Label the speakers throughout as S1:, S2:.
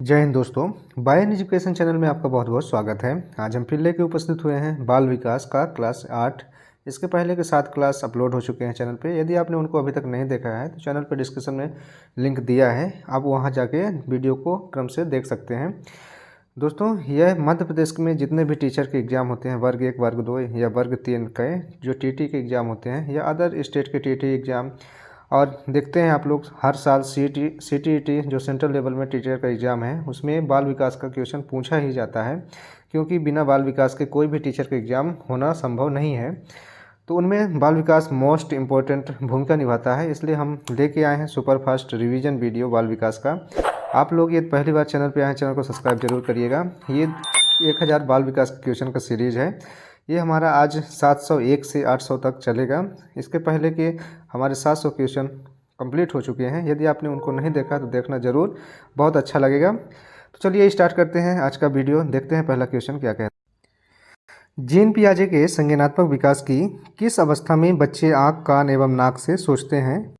S1: जय हिंद दोस्तों, bye education channel में आपका बहुत बहुत स्वागत है। आज हम फिर लेके उपस्थित हुए हैं बाल विकास का क्लास 8। इसके पहले के 7 क्लास अपलोड हो चुके हैं चैनल पे। यदि आपने उनको अभी तक नहीं देखा है तो चैनल पे डिस्क्रिप्शन में लिंक दिया है, आप वहां जाके वीडियो को क्रम से देख सकते हैं। दोस्तों, यह मध्य प्रदेश में जितने भी टीचर के एग्ज़ाम होते हैं, वर्ग 1, वर्ग 2 या वर्ग 3 के जो टीटी के एग्ज़ाम होते हैं या अदर स्टेट के टीटी एग्ज़ाम, और देखते हैं आप लोग हर साल सीटीईटी जो सेंट्रल लेवल में टीचर का एग्ज़ाम है उसमें बाल विकास का क्वेश्चन पूछा ही जाता है, क्योंकि बिना बाल विकास के कोई भी टीचर का एग्ज़ाम होना संभव नहीं है। तो उनमें बाल विकास मोस्ट इम्पोर्टेंट भूमिका निभाता है, इसलिए हम लेके आए हैं सुपर फास्ट रिवीजन वीडियो बाल विकास का। आप लोग ये पहली बार चैनल पे आए, चैनल को सब्सक्राइब जरूर करिएगा। ये 1000 बाल विकास के क्वेश्चन का सीरीज़ है। ये हमारा आज 701 से 800 तक चलेगा। इसके पहले के हमारे 700 क्वेश्चन कंप्लीट हो चुके हैं। यदि आपने उनको नहीं देखा तो देखना ज़रूर, बहुत अच्छा लगेगा। तो चलिए स्टार्ट करते हैं आज का वीडियो। देखते हैं पहला क्वेश्चन क्या कहता है। जीन पियाजे के संज्ञानात्मक विकास की किस अवस्था में बच्चे आँख, कान एवं नाक से सोचते हैं?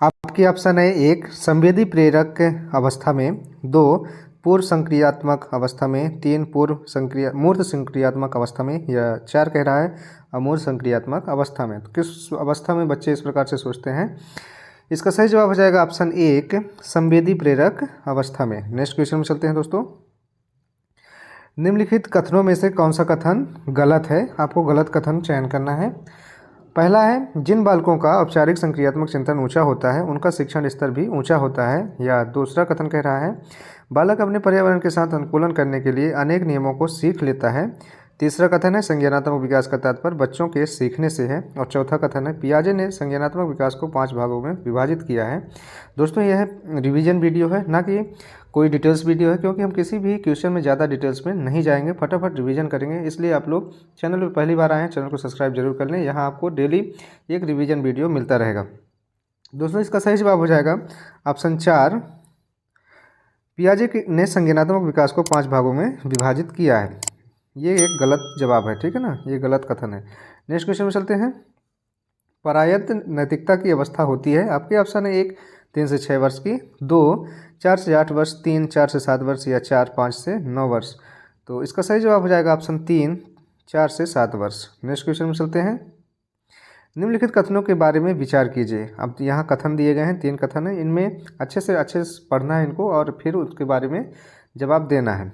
S1: आपके ऑप्शन है 1 संवेदी प्रेरक अवस्था में, 2 पूर्व संक्रियात्मक अवस्था में, 3 मूर्त संक्रियात्मक अवस्था में, या 4 कह रहा है अमूर्त संक्रियात्मक अवस्था में। तो किस अवस्था में बच्चे इस प्रकार से सोचते हैं? इसका सही जवाब हो जाएगा ऑप्शन 1 संवेदी प्रेरक अवस्था में। नेक्स्ट क्वेश्चन में चलते हैं दोस्तों। निम्नलिखित कथनों में से कौन सा कथन गलत है? आपको गलत कथन चयन करना है। पहला है जिन बालकों का औपचारिक संक्रियात्मक चिंतन ऊंचा होता है उनका शिक्षण स्तर भी ऊंचा होता है, या दूसरा कथन कह रहा है बालक अपने पर्यावरण के साथ अनुकूलन करने के लिए अनेक नियमों को सीख लेता है। तीसरा कथन है संज्ञानात्मक विकास का तात्पर्य बच्चों के सीखने से है, और चौथा कथन है पियाजे ने संज्ञानात्मक विकास को 5 भागों में विभाजित किया है। दोस्तों, यह रिवीजन वीडियो है, ना कि कोई डिटेल्स वीडियो है, क्योंकि हम किसी भी क्वेश्चन में ज़्यादा डिटेल्स में नहीं जाएंगे, फटाफट रिवीजन करेंगे। इसलिए आप लोग चैनल पर पहली बार आए हैं, चैनल को सब्सक्राइब जरूर कर लें। यहाँ आपको डेली एक रिवीजन वीडियो मिलता रहेगा। दोस्तों, इसका सही जवाब हो जाएगा ऑप्शन 4 पियाजे ने संज्ञानात्मक विकास को 5 भागों में विभाजित किया है। ये एक गलत जवाब है, ठीक है ना, ये गलत कथन है। नेक्स्ट क्वेश्चन में चलते हैं। परायत्त नैतिकता की अवस्था होती है। आपके ऑप्शन है 1 3 से 6 वर्ष की, 2 4 से 8 वर्ष, 3 4 से 7 वर्ष, या 4 5 से 9 वर्ष। तो इसका सही जवाब हो जाएगा ऑप्शन 3 4 से 7 वर्ष। नेक्स्ट क्वेश्चन में चलते हैं। निम्नलिखित कथनों के बारे में विचार कीजिए। अब यहाँ कथन दिए गए हैं, 3 कथन है, इनमें अच्छे से पढ़ना है इनको, और फिर उसके बारे में जवाब देना है।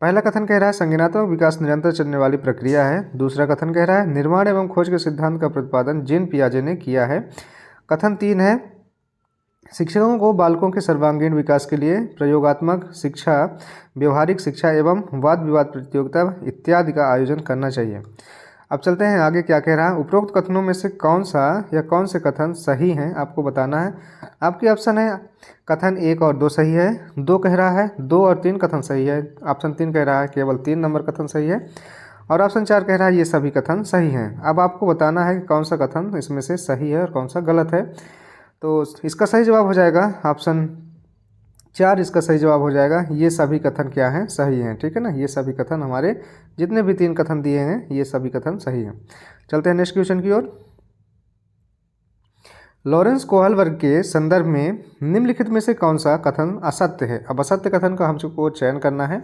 S1: पहला कथन कह रहा है संज्ञानात्मक विकास निरंतर चलने वाली प्रक्रिया है। दूसरा कथन कह रहा है निर्माण एवं खोज के सिद्धांत का प्रतिपादन जीन पियाजे ने किया है। कथन 3 है शिक्षकों को बालकों के सर्वांगीण विकास के लिए प्रयोगात्मक शिक्षा, व्यवहारिक शिक्षा एवं वाद विवाद प्रतियोगिता इत्यादि का आयोजन करना चाहिए। अब चलते हैं आगे क्या कह रहा है। उपरोक्त कथनों में से कौन सा या कौन से कथन सही हैं, आपको बताना है। आपके ऑप्शन है कथन 1 और 2 सही है, 2 कह रहा है 2 और 3 कथन सही है, ऑप्शन 3 कह रहा है केवल 3 नंबर कथन सही है, और ऑप्शन 4 कह रहा है ये सभी कथन सही हैं। अब आपको बताना है कि कौन सा कथन इसमें से सही है और कौन सा गलत है। तो इसका सही जवाब हो जाएगा ऑप्शन 4, इसका सही जवाब हो जाएगा ये सभी कथन क्या हैं, सही हैं, ठीक है ना। ये सभी कथन हमारे जितने भी 3 कथन दिए हैं ये सभी कथन सही हैं। चलते हैं नेक्स्ट क्वेश्चन की ओर। लॉरेंस कोहलबर्ग के संदर्भ में निम्नलिखित में से कौन सा कथन असत्य है? अब असत्य कथन का हमको चयन करना है।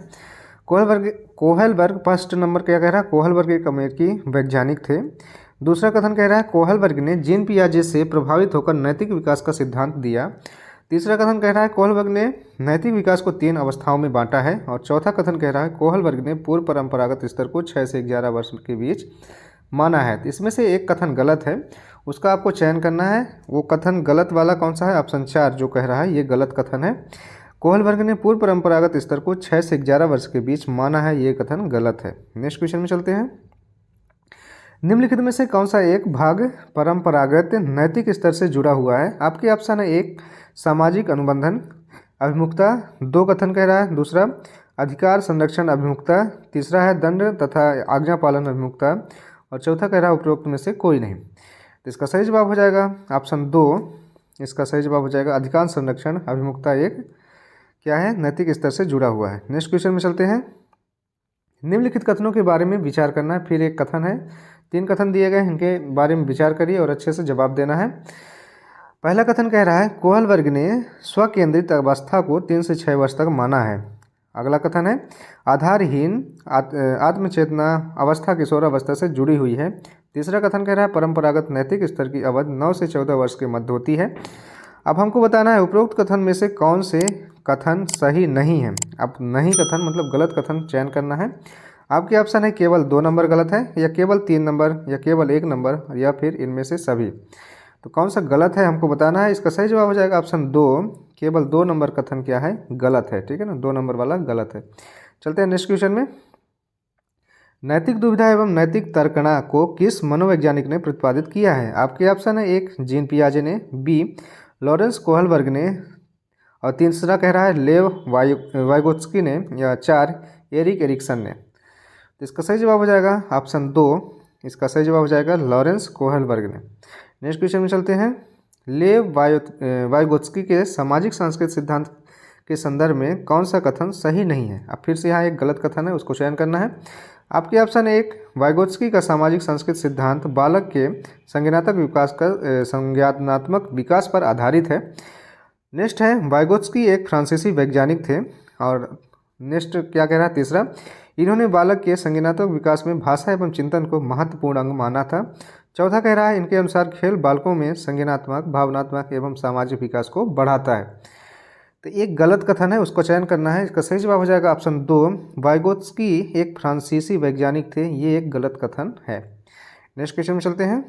S1: कोहलबर्ग फर्स्ट नंबर क्या कह रहा है, कोहलबर्ग एक अमेरिकी वैज्ञानिक थे। दूसरा कथन कह रहा है कोहलबर्ग ने जीन पियाजे से प्रभावित होकर नैतिक विकास का सिद्धांत दिया। तीसरा कथन कह रहा है कोहलबर्ग ने नैतिक विकास को 3 अवस्थाओं में बांटा है, और चौथा कथन कह रहा है कोहलबर्ग ने पूर्व परंपरागत स्तर को 6 से 11 वर्ष के बीच माना है। तो इसमें से एक कथन गलत है, उसका आपको चयन करना है। वो कथन गलत वाला कौन सा है? ऑप्शन 4 जो कह रहा है ये गलत कथन है। कोहलबर्ग ने पूर्व परंपरागत स्तर को 6 से 11 वर्ष के बीच माना है, ये कथन गलत है। नेक्स्ट क्वेश्चन में चलते हैं। निम्नलिखित में से कौन सा एक भाग परंपरागत नैतिक स्तर से जुड़ा हुआ है? आपके ऑप्शन है 1 सामाजिक अनुबंधन अभिमुखता, 2 कथन कह रहा है, दूसरा अधिकार संरक्षण अभिमुखता, तीसरा है दंड तथा आज्ञा पालन अभिमुखता, और चौथा कह रहा है उपरोक्त में से कोई नहीं। तो इसका सही जवाब हो जाएगा ऑप्शन 2, इसका सही जवाब हो जाएगा अधिकार संरक्षण अभिमुखता एक क्या है, नैतिक स्तर से जुड़ा हुआ है। नेक्स्ट क्वेश्चन में चलते हैं। निम्नलिखित कथनों के बारे में विचार करना है। फिर एक कथन है, 3 कथन दिए गए, इनके बारे में विचार करिए और अच्छे से जवाब देना है। पहला कथन कह रहा है कोहल वर्ग ने स्वकेंद्रित अवस्था को 3 से 6 वर्ष तक माना है। अगला कथन है आधारहीन आत्मचेतना अवस्था किशोर अवस्था से जुड़ी हुई है। तीसरा कथन कह रहा है परंपरागत नैतिक स्तर की अवधि 9 से 14 वर्ष के मध्य होती है। अब हमको बताना है उपरोक्त कथन में से कौन से कथन सही नहीं है। अब नहीं कथन मतलब गलत कथन चयन करना है। आपके ऑप्शन है केवल 2 नंबर गलत है, या केवल 3 नंबर, या केवल 1 नंबर, या फिर इनमें से सभी। तो कौन सा गलत है हमको बताना है। इसका सही जवाब हो जाएगा ऑप्शन 2, केवल 2 नंबर कथन क्या है, गलत है। ठीक है ना, 2 नंबर वाला गलत है। चलते हैं नेक्स्ट क्वेश्चन में। नैतिक दुविधा एवं नैतिक तर्कणा को किस मनोवैज्ञानिक ने प्रतिपादित किया है। आपके ऑप्शन है 1 जीन पियाजे ने, बी लॉरेंस कोहलबर्ग ने, और तीसरा कह रहा है लेव वाइगोत्स्की ने, या 4 एरिक एरिक्सन ने। तो इसका सही जवाब हो जाएगा ऑप्शन 2, इसका सही जवाब हो जाएगा लॉरेंस कोहलबर्ग ने। नेक्स्ट क्वेश्चन में चलते हैं। लेव वाइगोत्स्की के सामाजिक सांस्कृतिक सिद्धांत के संदर्भ में कौन सा कथन सही नहीं है। अब फिर से यहाँ एक गलत कथन है, उसको चयन करना है। आपके ऑप्शन 1 वाइगोत्स्की का सामाजिक सांस्कृतिक सिद्धांत बालक के संज्ञानात्मक विकास पर आधारित है। नेक्स्ट है वाइगोत्स्की एक फ्रांसीसी वैज्ञानिक थे। और नेक्स्ट क्या कह रहा है तीसरा, इन्होंने बालक के संज्ञानात्मक विकास में भाषा एवं चिंतन को महत्वपूर्ण अंग माना था। चौथा कह रहा है इनके अनुसार खेल बालकों में संज्ञानात्मक, भावनात्मक एवं सामाजिक विकास को बढ़ाता है। तो एक गलत कथन है, उसको चयन करना है। इसका सही जवाब हो जाएगा ऑप्शन 2 वाइगोत्स्की एक फ्रांसीसी वैज्ञानिक थे। ये एक गलत कथन है। नेक्स्ट क्वेश्चन में चलते हैं।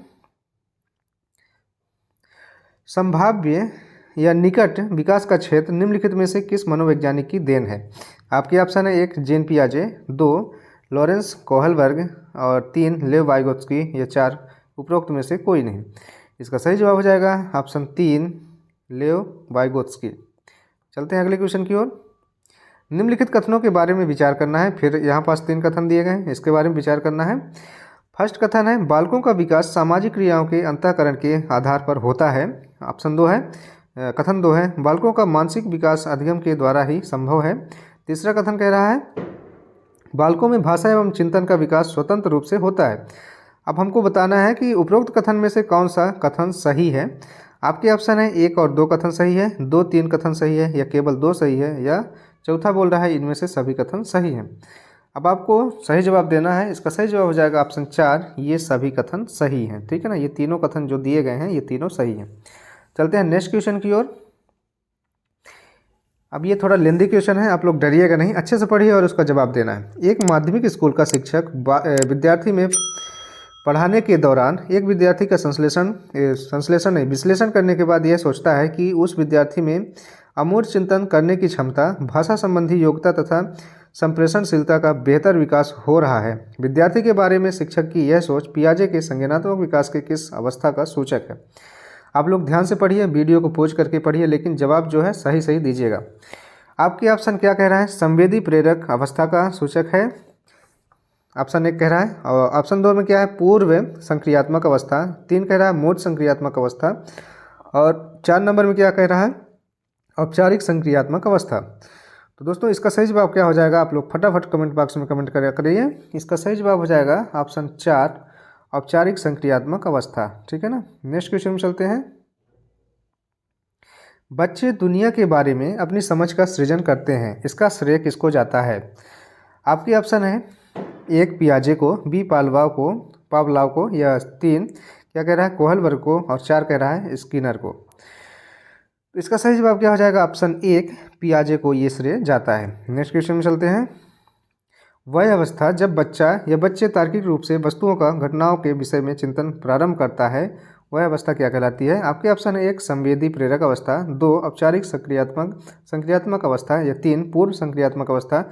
S1: संभाव्य या निकट विकास का क्षेत्र निम्नलिखित में से किस मनोवैज्ञानिक की देन है। आपके ऑप्शन है 1 जीन पियाजे, 2 लॉरेंस कोहलबर्ग, और 3 लेव वाइगोत्स्की, या 4 उपरोक्त में से कोई नहीं। इसका सही जवाब हो जाएगा ऑप्शन 3 लेव वाइगोत्स्की। चलते हैं अगले क्वेश्चन की ओर। निम्नलिखित कथनों के बारे में विचार करना है। फिर यहाँ पास 3 कथन दिए गए हैं, इसके बारे में विचार करना है। फर्स्ट कथन है बालकों का विकास सामाजिक क्रियाओं के अंतःकरण के आधार पर होता है। ऑप्शन 2 है कथन 2 है बालकों का मानसिक विकास अधिगम के द्वारा ही संभव है। तीसरा कथन कह रहा है बालकों में भाषा एवं चिंतन का विकास स्वतंत्र रूप से होता है। अब हमको बताना है कि उपरोक्त कथन में से कौन सा कथन सही है। आपके ऑप्शन है 1 और 2 कथन सही है, 2 3 कथन सही है, या केवल 2 सही है, या चौथा बोल रहा है इनमें से सभी कथन सही हैं। अब आपको सही जवाब देना है। इसका सही जवाब हो जाएगा ऑप्शन 4, ये सभी कथन सही हैं। ठीक है ना, ये तीनों कथन जो दिए गए हैं ये तीनों सही हैं। चलते हैं नेक्स्ट क्वेश्चन की ओर। अब ये थोड़ा लेंदी क्वेश्चन है, आप लोग डरिएगा नहीं, अच्छे से पढ़िए और उसका जवाब देना है। एक माध्यमिक स्कूल का शिक्षक विद्यार्थी में पढ़ाने के दौरान एक विद्यार्थी का विश्लेषण करने के बाद यह सोचता है कि उस विद्यार्थी में अमूर्त चिंतन करने की क्षमता, भाषा संबंधी योग्यता तथा संप्रेषणशीलता का बेहतर विकास हो रहा है। विद्यार्थी के बारे में शिक्षक की यह सोच पियाजे के संज्ञानात्मक विकास के किस अवस्था का सूचक है। आप लोग ध्यान से पढ़िए, वीडियो को पॉज करके पढ़िए, लेकिन जवाब जो है सही सही दीजिएगा। आपके ऑप्शन क्या कह रहा है, संवेदी प्रेरक अवस्था का सूचक है, ऑप्शन 1 कह रहा है। और ऑप्शन 2 में क्या है, पूर्व संक्रियात्मक अवस्था, 3 कह रहा है मूर्त संक्रियात्मक अवस्था, और 4 नंबर में क्या कह रहा है, औपचारिक संक्रियात्मक अवस्था। तो दोस्तों इसका सही जवाब क्या हो जाएगा, आप लोग फटाफट कमेंट बॉक्स में कमेंट करिए। इसका सही जवाब हो जाएगा ऑप्शन 4 औपचारिक संक्रियात्मक अवस्था। ठीक है ना। नेक्स्ट क्वेश्चन में चलते हैं। बच्चे दुनिया के बारे में अपनी समझ का सृजन करते हैं, इसका श्रेय किसको जाता है। आपके ऑप्शन है 1 पियाजे को, बी पावलाव को, या 3 क्या कह रहा है कोहलबर्ग को, और 4 कह रहा है स्किनर को। तो इसका सही जवाब क्या हो जाएगा, ऑप्शन 1 पियाजे को ये श्रेय जाता है। नेक्स्ट क्वेश्चन में चलते हैं। वह अवस्था जब बच्चा या बच्चे तार्किक रूप से वस्तुओं का घटनाओं के विषय में चिंतन प्रारंभ करता है, वह अवस्था क्या कहलाती है। आपके ऑप्शन है 1 संवेदी प्रेरक अवस्था, 2 औपचारिक संक्रियात्मक अवस्था, या 3 पूर्व संक्रियात्मक अवस्था,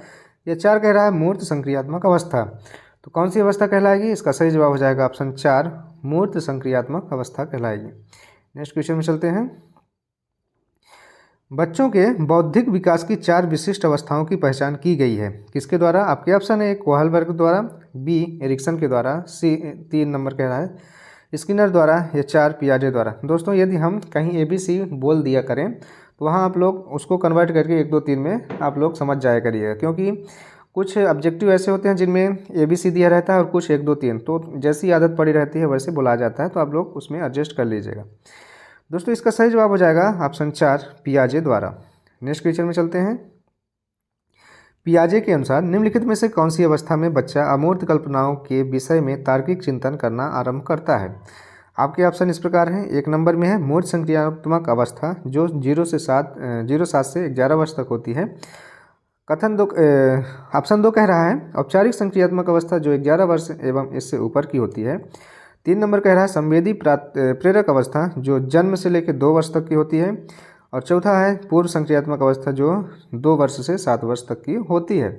S1: या 4 कह रहा है मूर्त संक्रियात्मक अवस्था। तो कौन सी अवस्था कहलाएगी, इसका सही जवाब हो जाएगा ऑप्शन 4 मूर्त संक्रियात्मक अवस्था कहलाएगी। नेक्स्ट क्वेश्चन में चलते हैं। बच्चों के बौद्धिक विकास की 4 विशिष्ट अवस्थाओं की पहचान की गई है, किसके द्वारा। आपके ऑप्शन है 1 कोहलबर्ग द्वारा, बी एरिक्सन के द्वारा, सी 3 नंबर कह रहा है स्किनर द्वारा, या 4 पियाजे द्वारा। दोस्तों यदि हम कहीं ABC बोल दिया करें तो वहाँ आप लोग उसको कन्वर्ट करके 1 2 3 में आप लोग समझ जाया करिएगा, क्योंकि कुछ ऑब्जेक्टिव ऐसे होते हैं जिनमें ABC दिया रहता है और कुछ 1 2 3, तो जैसी आदत पड़ी रहती है वैसे बोला जाता है, तो आप लोग उसमें एडजस्ट कर लीजिएगा। दोस्तों इसका सही जवाब हो जाएगा ऑप्शन 4 पियाजे द्वारा। नेक्स्ट क्वेश्चन में चलते हैं। पियाजे के अनुसार निम्नलिखित में से कौन सी अवस्था में बच्चा अमूर्त कल्पनाओं के विषय में तार्किक चिंतन करना आरंभ करता है। आपके ऑप्शन इस प्रकार हैं। एक नंबर में है मूर्त संक्रियात्मक अवस्था जो 0 से 11 वर्ष तक होती है। ऑप्शन 2 कह रहा है औपचारिक संक्रियात्मक अवस्था जो 11 वर्ष एवं इससे ऊपर की होती है। 3 नंबर कह रहा है संवेदी प्रेरक अवस्था जो जन्म से लेकर 2 वर्ष तक की होती है। और चौथा है पूर्व संक्रियात्मक अवस्था जो 2 वर्ष से 7 वर्ष तक की होती है।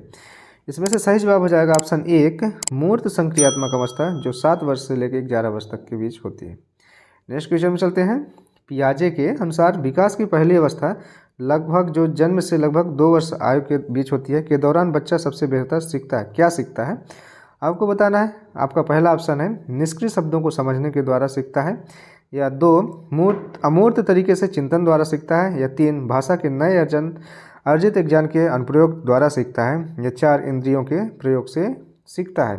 S1: इसमें से सही जवाब हो जाएगा ऑप्शन 1 मूर्त संक्रियात्मक अवस्था जो 7 वर्ष से लेकर 11 वर्ष तक के बीच होती है। नेक्स्ट क्वेश्चन में चलते हैं। पियाजे के अनुसार विकास की पहली अवस्था लगभग जो जन्म से लगभग 2 वर्ष आयु के बीच होती है के दौरान बच्चा सबसे बेहतर सीखता है। क्या सीखता है आपको बताना है। आपका पहला ऑप्शन है निष्क्रिय शब्दों को समझने के द्वारा सीखता है, या 2 अमूर्त तरीके से चिंतन द्वारा सीखता है, या 3 भाषा के नए अर्जित ज्ञान के अनुप्रयोग द्वारा सीखता है, या 4 इंद्रियों के प्रयोग से सीखता है।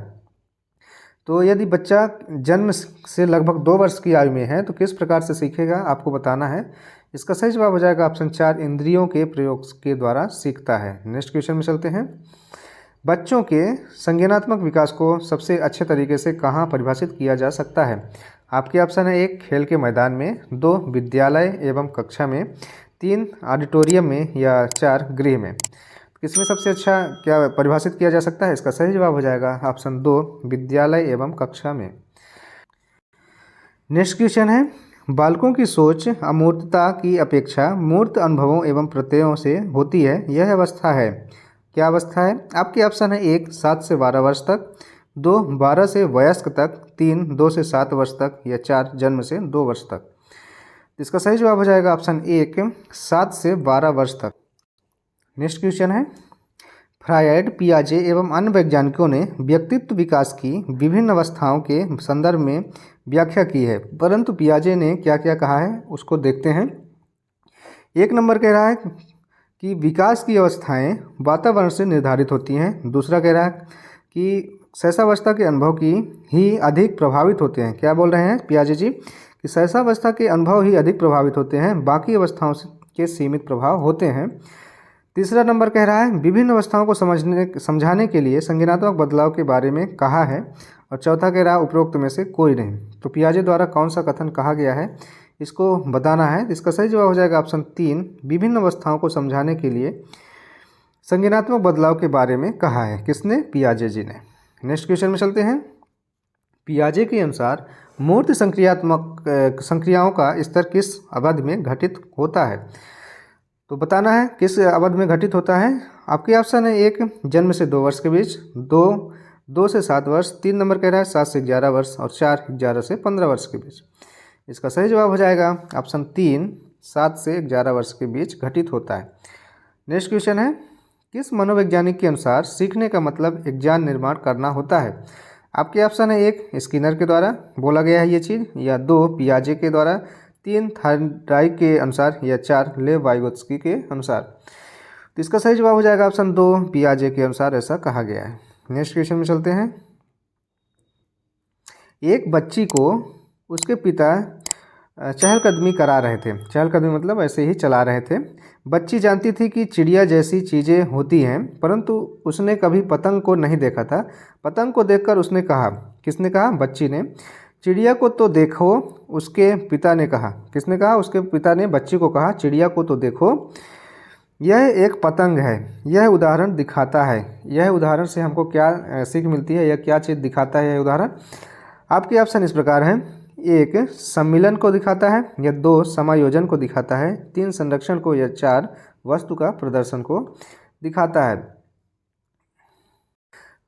S1: तो यदि बच्चा जन्म से लगभग 2 वर्ष की आयु में है तो किस प्रकार से सीखेगा आपको बताना है। इसका सही जवाब हो जाएगा ऑप्शन 4 इंद्रियों के प्रयोग के द्वारा सीखता है। नेक्स्ट क्वेश्चन में चलते हैं। बच्चों के संज्ञानात्मक विकास को सबसे अच्छे तरीके से कहाँ परिभाषित किया जा सकता है। आपके ऑप्शन है 1 खेल के मैदान में, 2 विद्यालय एवं कक्षा में, 3 ऑडिटोरियम में, या 4 गृह में। किसमें सबसे अच्छा क्या परिभाषित किया जा सकता है। इसका सही जवाब हो जाएगा ऑप्शन 2 विद्यालय एवं कक्षा में। नेक्स्ट क्वेश्चन है बालकों की सोच अमूर्तता की अपेक्षा मूर्त अनुभवों एवं प्रत्ययों से होती है, यह अवस्था है। क्या अवस्था है। आपके ऑप्शन है 1 7 से 12 वर्ष तक, 2 12 से वयस्क तक, 3 2 से 7 वर्ष तक, या 4 जन्म से 2 वर्ष तक। इसका सही जवाब हो जाएगा ऑप्शन 1 7 से 12 वर्ष तक। नेक्स्ट क्वेश्चन है फ्रायड, पियाजे एवं अन्य वैज्ञानिकों ने व्यक्तित्व विकास की विभिन्न अवस्थाओं के संदर्भ में व्याख्या की है, परंतु पियाजे ने क्या क्या कहा है उसको देखते हैं। 1 नंबर कह रहा है कि विकास की अवस्थाएं वातावरण से निर्धारित होती हैं। दूसरा कह रहा है कि शैशवावस्था के अनुभव की ही अधिक प्रभावित होते हैं। क्या बोल रहे हैं पियाजे जी कि शैशवावस्था के अनुभव ही अधिक प्रभावित होते हैं, बाकी अवस्थाओं के सीमित प्रभाव होते हैं। तीसरा नंबर कह रहा है विभिन्न अवस्थाओं को समझाने के लिए संज्ञानात्मक बदलाव के बारे में कहा है। और चौथा कह रहा है उपरोक्त में से कोई नहीं। तो पियाजे द्वारा कौन सा कथन कहा गया है इसको बताना है। इसका सही जवाब हो जाएगा ऑप्शन 3 विभिन्न अवस्थाओं को समझाने के लिए संज्ञानात्मक बदलाव के बारे में कहा है। किसने। पियाजे जी ने। नेक्स्ट क्वेश्चन में चलते हैं। पियाजे के अनुसार मूर्त संक्रियाओं का स्तर किस अवधि में घटित होता है। तो बताना है किस अवधि में घटित होता है। आपके ऑप्शन है 1 जन्म से 2 वर्ष के बीच, 2 से 7 वर्ष, 3 नंबर कह रहा है 7 से 11 वर्ष, और 4 11 से 15 वर्ष के बीच। इसका सही जवाब हो जाएगा ऑप्शन 3 7 से 11 वर्ष के बीच घटित होता है। नेक्स्ट क्वेश्चन है किस मनोवैज्ञानिक के अनुसार सीखने का मतलब एक ज्ञान निर्माण करना होता है। आपके ऑप्शन है 1 स्किनर के द्वारा बोला गया है ये चीज़, या 2 पियाजे के द्वारा, 3 थॉर्नडाइक के अनुसार, या 4 लेव वाइगोत्स्की के अनुसार। तो इसका सही जवाब हो जाएगा ऑप्शन 2 पियाजे के अनुसार ऐसा कहा गया है। नेक्स्ट क्वेश्चन में चलते हैं। एक बच्ची को उसके पिता चहलकदमी करा रहे थे। चहलकदमी मतलब ऐसे ही चला रहे थे। बच्ची जानती थी कि चिड़िया जैसी चीज़ें होती हैं, परंतु उसने कभी पतंग को नहीं देखा था। पतंग को देखकर उसने कहा, किसने कहा। बच्ची ने। चिड़िया को तो देखो, उसके पिता ने कहा। किसने कहा। उसके पिता ने बच्ची को कहा चिड़िया को तो देखो, यह एक पतंग है। यह उदाहरण दिखाता है। यह उदाहरण से हमको क्या सीख मिलती है या क्या चीज़ दिखाता है यह उदाहरण। आपके ऑप्शन इस प्रकार हैं। 1 सम्मिलन को दिखाता है, या 2 समायोजन को दिखाता है, 3 संरक्षण को, या 4 वस्तु का प्रदर्शन को दिखाता है।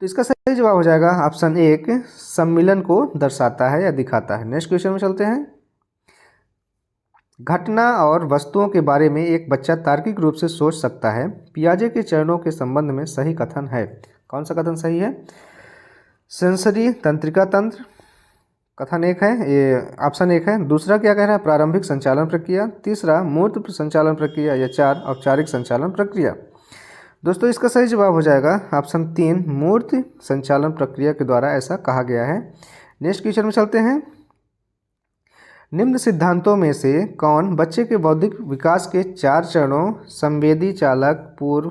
S1: तो इसका सही जवाब हो जाएगा ऑप्शन 1 सम्मिलन को दर्शाता है या दिखाता है। नेक्स्ट क्वेश्चन में चलते हैं। घटना और वस्तुओं के बारे में एक बच्चा तार्किक रूप से सोच सकता है। पियाजे के चरणों के संबंध में सही कथन है। कौन सा कथन सही है। सेंसरी तंत्रिका तंत्र कथन 1 है, ये ऑप्शन 1 है। दूसरा क्या कह रहा है प्रारंभिक संचालन प्रक्रिया, तीसरा मूर्त संचालन प्रक्रिया, या 4 औपचारिक संचालन प्रक्रिया। दोस्तों इसका सही जवाब हो जाएगा ऑप्शन 3 मूर्त संचालन प्रक्रिया के द्वारा ऐसा कहा गया है। नेक्स्ट क्वेश्चन में चलते हैं। निम्न सिद्धांतों में से कौन बच्चे के बौद्धिक विकास के 4 चरणों संवेदी, चालक, पूर्व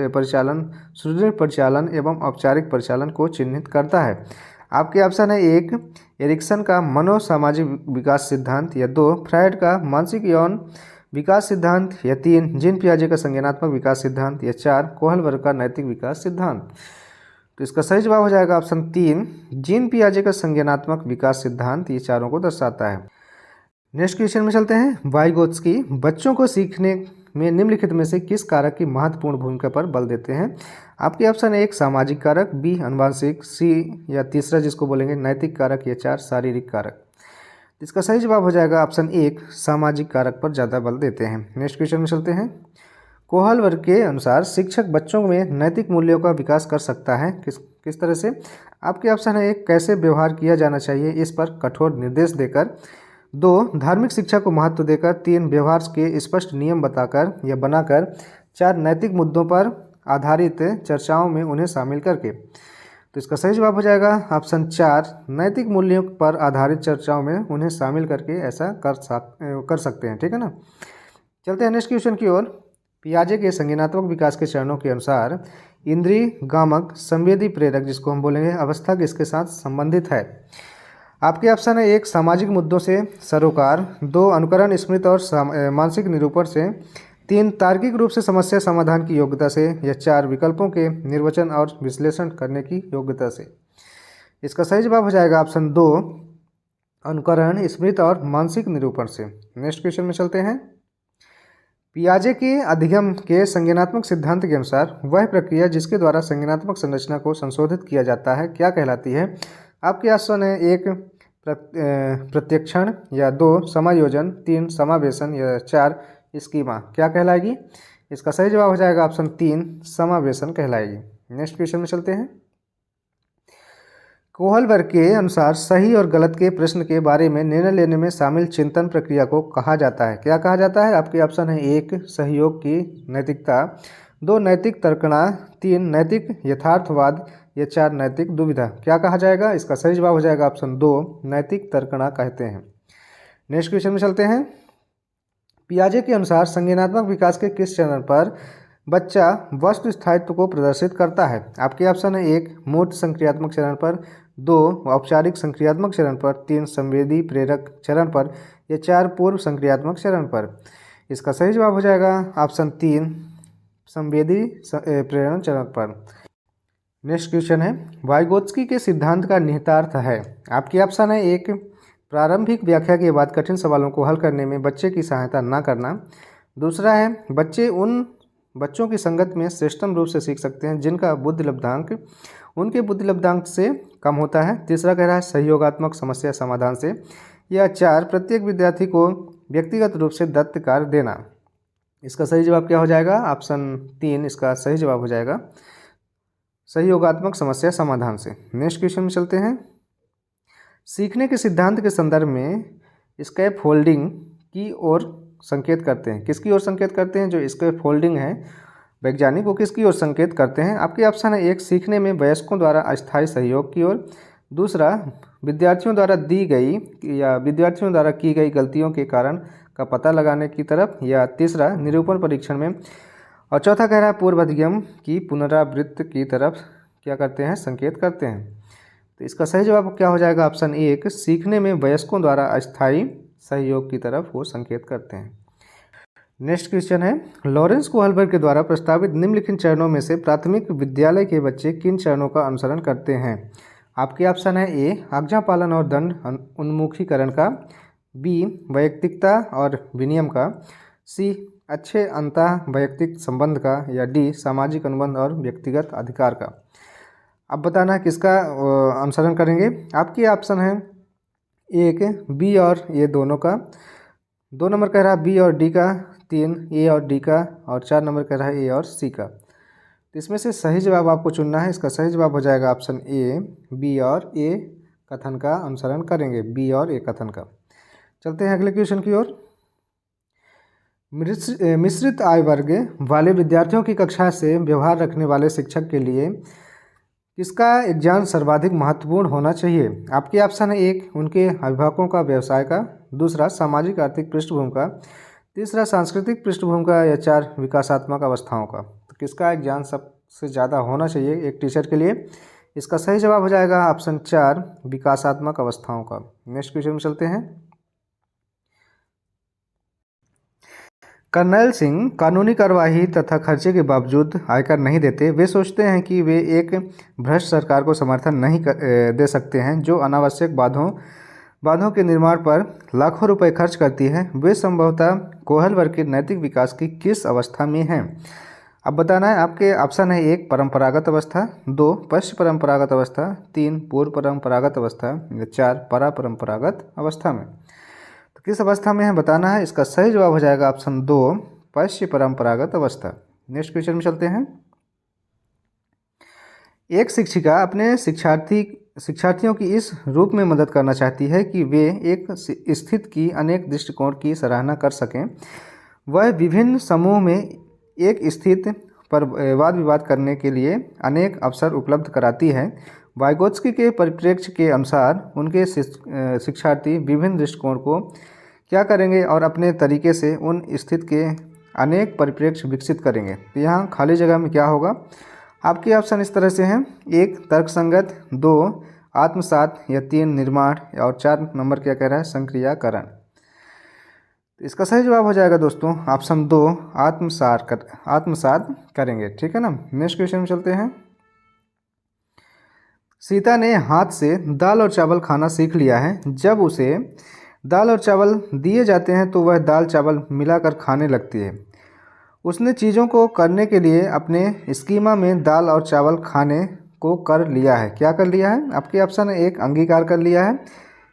S1: परिचालन, सुदृढ़ परिचालन एवं औपचारिक परिचालन को चिन्हित करता है? आपके ऑप्शन है 1 एरिक्सन का मनोसामाजिक विकास सिद्धांत, या 2 फ्रायड का मानसिक यौन विकास सिद्धांत, या 3 जीन पियाजे का संज्ञानात्मक विकास सिद्धांत, या 4 कोहलबर्ग का नैतिक विकास सिद्धांत। तो इसका सही जवाब हो जाएगा ऑप्शन 3 जीन पियाजे का संज्ञानात्मक विकास सिद्धांत। ये चारों को दर्शाता है। नेक्स्ट क्वेश्चन में चलते हैं। वाइगोत्स्की बच्चों को सीखने में निम्नलिखित में से किस कारक की महत्वपूर्ण भूमिका पर बल देते हैं? आपके ऑप्शन है 1 सामाजिक कारक, बी अनुवांशिक, सी या तीसरा जिसको बोलेंगे नैतिक कारक, या 4 शारीरिक कारक। इसका सही जवाब हो जाएगा ऑप्शन 1 सामाजिक कारक पर ज़्यादा बल देते हैं। नेक्स्ट क्वेश्चन में चलते हैं। कोहलबर्ग के अनुसार शिक्षक बच्चों में नैतिक मूल्यों का विकास कर सकता है किस तरह से? आपके ऑप्शन है 1 कैसे व्यवहार किया जाना चाहिए, इस पर कठोर निर्देश देकर, 2 धार्मिक शिक्षा को महत्व देकर, 3 व्यवहार के स्पष्ट नियम बताकर या बनाकर, 4 नैतिक मुद्दों पर आधारित चर्चाओं में उन्हें शामिल करके। तो इसका सही जवाब हो जाएगा ऑप्शन 4 नैतिक मूल्यों पर आधारित चर्चाओं में उन्हें शामिल करके ऐसा कर सकते हैं। ठीक है ना। चलते हैं नेक्स्ट क्वेश्चन की ओर। पियाजे के संज्ञानात्मक विकास के चरणों के अनुसार इंद्रिय गामक संवेदी प्रेरक जिसको हम बोलेंगे अवस्था किसके साथ संबंधित है? आपके ऑप्शन है 1 सामाजिक मुद्दों से सरोकार, 2 अनुकरण स्मृति और मानसिक निरूपण से, 3 तार्किक रूप से समस्या समाधान की योग्यता से, या 4 विकल्पों के निर्वचन और विश्लेषण करने की योग्यता से। इसका सही जवाब हो जाएगा ऑप्शन 2 अनुकरण स्मृति और मानसिक निरूपण से। नेक्स्ट क्वेश्चन में चलते हैं। पियाजे के अधिगम के संज्ञानात्मक सिद्धांत के अनुसार वह प्रक्रिया जिसके द्वारा संज्ञानात्मक संरचना को संशोधित किया जाता है क्या कहलाती है? आपके ऑप्शन है 1 प्रत्यक्षण, या 2 समायोजन, 3 समावेशन, या 4 स्कीमा। क्या कहलाएगी? इसका सही जवाब हो जाएगा ऑप्शन 3 समावेशन कहलाएगी। नेक्स्ट क्वेश्चन में चलते हैं। कोहलबर्ग के अनुसार सही और गलत के प्रश्न के बारे में निर्णय लेने में शामिल चिंतन प्रक्रिया को कहा जाता है? क्या कहा जाता है? आपके ऑप्शन है 1 सहयोग की नैतिकता, 2 नैतिक तर्कणा, 3 नैतिक यथार्थवाद, या 4 नैतिक दुविधा। क्या कहा जाएगा? इसका सही जवाब हो जाएगा ऑप्शन 2 नैतिक तर्कणा कहते हैं। नेक्स्ट क्वेश्चन में चलते हैं। पियाजे के अनुसार संज्ञानात्मक विकास के किस चरण पर बच्चा वस्तु स्थायित्व को प्रदर्शित करता है? आपके ऑप्शन है 1 मूर्त संक्रियात्मक चरण पर, 2 औपचारिक संक्रियात्मक चरण पर, 3 संवेदी प्रेरक चरण पर, या 4 पूर्व संक्रियात्मक चरण पर। इसका सही जवाब हो जाएगा ऑप्शन 3 संवेदी प्रेरण चरण पर। नेक्स्ट क्वेश्चन है। वाइगोत्स्की के सिद्धांत का निहितार्थ है? आपके ऑप्शन है 1 प्रारंभिक व्याख्या के बाद कठिन सवालों को हल करने में बच्चे की सहायता न करना, दूसरा है बच्चे उन बच्चों की संगत में श्रेष्ठतम रूप से सीख सकते हैं जिनका बुद्धि लब्धांक उनके बुद्धि लब्धांक से कम होता है, तीसरा कह रहा है सहयोगात्मक समस्या समाधान से, या 4 प्रत्येक विद्यार्थी को व्यक्तिगत रूप से दत्त कार्य देना। इसका सही जवाब क्या हो जाएगा? ऑप्शन 3 इसका सही जवाब हो जाएगा सहयोगात्मक समस्या समाधान से। नेक्स्ट क्वेश्चन में चलते हैं। सीखने के सिद्धांत के संदर्भ में स्कैप फोल्डिंग की ओर संकेत करते हैं? किसकी ओर संकेत करते हैं? जो स्कैप फोल्डिंग है वैज्ञानिक वो किसकी ओर संकेत करते हैं? आपके ऑप्शन है 1 सीखने में वयस्कों द्वारा अस्थायी सहयोग की ओर, दूसरा विद्यार्थियों द्वारा की गई गलतियों के कारण का पता लगाने की तरफ, या तीसरा निरूपण परीक्षण में, और चौथा कह रहा है पूर्व अधिगम की पुनरावृत्ति की तरफ क्या करते हैं? संकेत करते हैं। तो इसका सही जवाब क्या हो जाएगा? ऑप्शन 1 सीखने में वयस्कों द्वारा अस्थायी सहयोग की तरफ वो संकेत करते हैं। नेक्स्ट क्वेश्चन है। लॉरेंस कोहलबर्ग के द्वारा प्रस्तावित निम्नलिखित चरणों में से प्राथमिक विद्यालय के बच्चे किन चरणों का अनुसरण करते हैं? आपके ऑप्शन है ए आज्ञा पालन और दंड उन्मुखीकरण का, बी वैयक्तिकता और विनियम का, सी अच्छे अंतः वैयक्तिक संबंध का, या डी सामाजिक अनुबंध और व्यक्तिगत अधिकार का। अब बताना किसका अनुसरण करेंगे? आपके ऑप्शन है 1 बी और ए दोनों का, 2 नंबर कह रहा है बी और डी का, 3 ए और डी का, और 4 नंबर कह रहा है ए और सी का। तो इसमें से सही जवाब आपको चुनना है। इसका सही जवाब हो जाएगा ऑप्शन ए बी और ए कथन का अनुसरण करेंगे, बी और ए कथन का। चलते हैं अगले क्वेश्चन की ओर। मिश्रित आय वर्ग वाले विद्यार्थियों की कक्षा से व्यवहार रखने वाले शिक्षक के लिए किसका ज्ञान सर्वाधिक महत्वपूर्ण होना चाहिए? आपके ऑप्शन है एक, उनके अभिभावकों का व्यवसाय का, दूसरा सामाजिक आर्थिक पृष्ठभूमि का, तीसरा सांस्कृतिक पृष्ठभूमि का, या चार विकासात्मक अवस्थाओं का। तो किसका ज्ञान सबसे ज़्यादा होना चाहिए एक टीचर के लिए? इसका सही जवाब हो जाएगा ऑप्शन चार, विकासात्मक अवस्थाओं का। नेक्स्ट क्वेश्चन में चलते हैं। कर्नैल सिंह कानूनी कार्यवाही तथा खर्चे के बावजूद आयकर नहीं देते। वे सोचते हैं कि वे एक भ्रष्ट सरकार को समर्थन नहीं दे सकते हैं जो अनावश्यक बांधों के निर्माण पर लाखों रुपए खर्च करती है। वे संभवतः कोहल वर्ग के नैतिक विकास की किस अवस्था में हैं? अब बताना है। आपके ऑप्शन है एक, परंपरागत अवस्था, दो, पश्च परंपरागत अवस्था, तीन, पूर्व परंपरागत अवस्था, या चार, परापरंपरागत अवस्था में। तो किस अवस्था में है बताना है। इसका सही जवाब हो जाएगा ऑप्शन दो, पश्च परंपरागत अवस्था। नेक्स्ट क्वेश्चन में चलते हैं। एक शिक्षिका अपने शिक्षार्थियों की इस रूप में मदद करना चाहती है कि वे एक स्थिति की अनेक दृष्टिकोण की सराहना कर सकें। वह विभिन्न समूह में एक स्थिति पर वाद विवाद करने के लिए अनेक अवसर उपलब्ध कराती है। वाइगोत्स्की के परिप्रेक्ष्य के अनुसार उनके शिक्षार्थी विभिन्न दृष्टिकोण को क्या करेंगे और अपने तरीके से उन स्थिति के अनेक परिप्रेक्ष्य विकसित करेंगे। तो यहाँ खाली जगह में क्या होगा? आपके ऑप्शन इस तरह से हैं, एक, तर्कसंगत, दो, आत्मसात, या तीन, निर्माण, और चार नंबर क्या कह रहा है? संक्रियाकरण। तो इसका सही जवाब हो जाएगा दोस्तों ऑप्शन दो, आत्मसात करेंगे। ठीक है ना। नेक्स्ट क्वेश्चन में चलते हैं। सीता ने हाथ से दाल और चावल खाना सीख लिया है। जब उसे दाल और चावल दिए जाते हैं तो वह दाल चावल मिलाकर खाने लगती है। उसने चीज़ों को करने के लिए अपने स्कीमा में दाल और चावल खाने को कर लिया है। क्या कर लिया है? आपके ऑप्शन है एक, अंगीकार कर लिया है,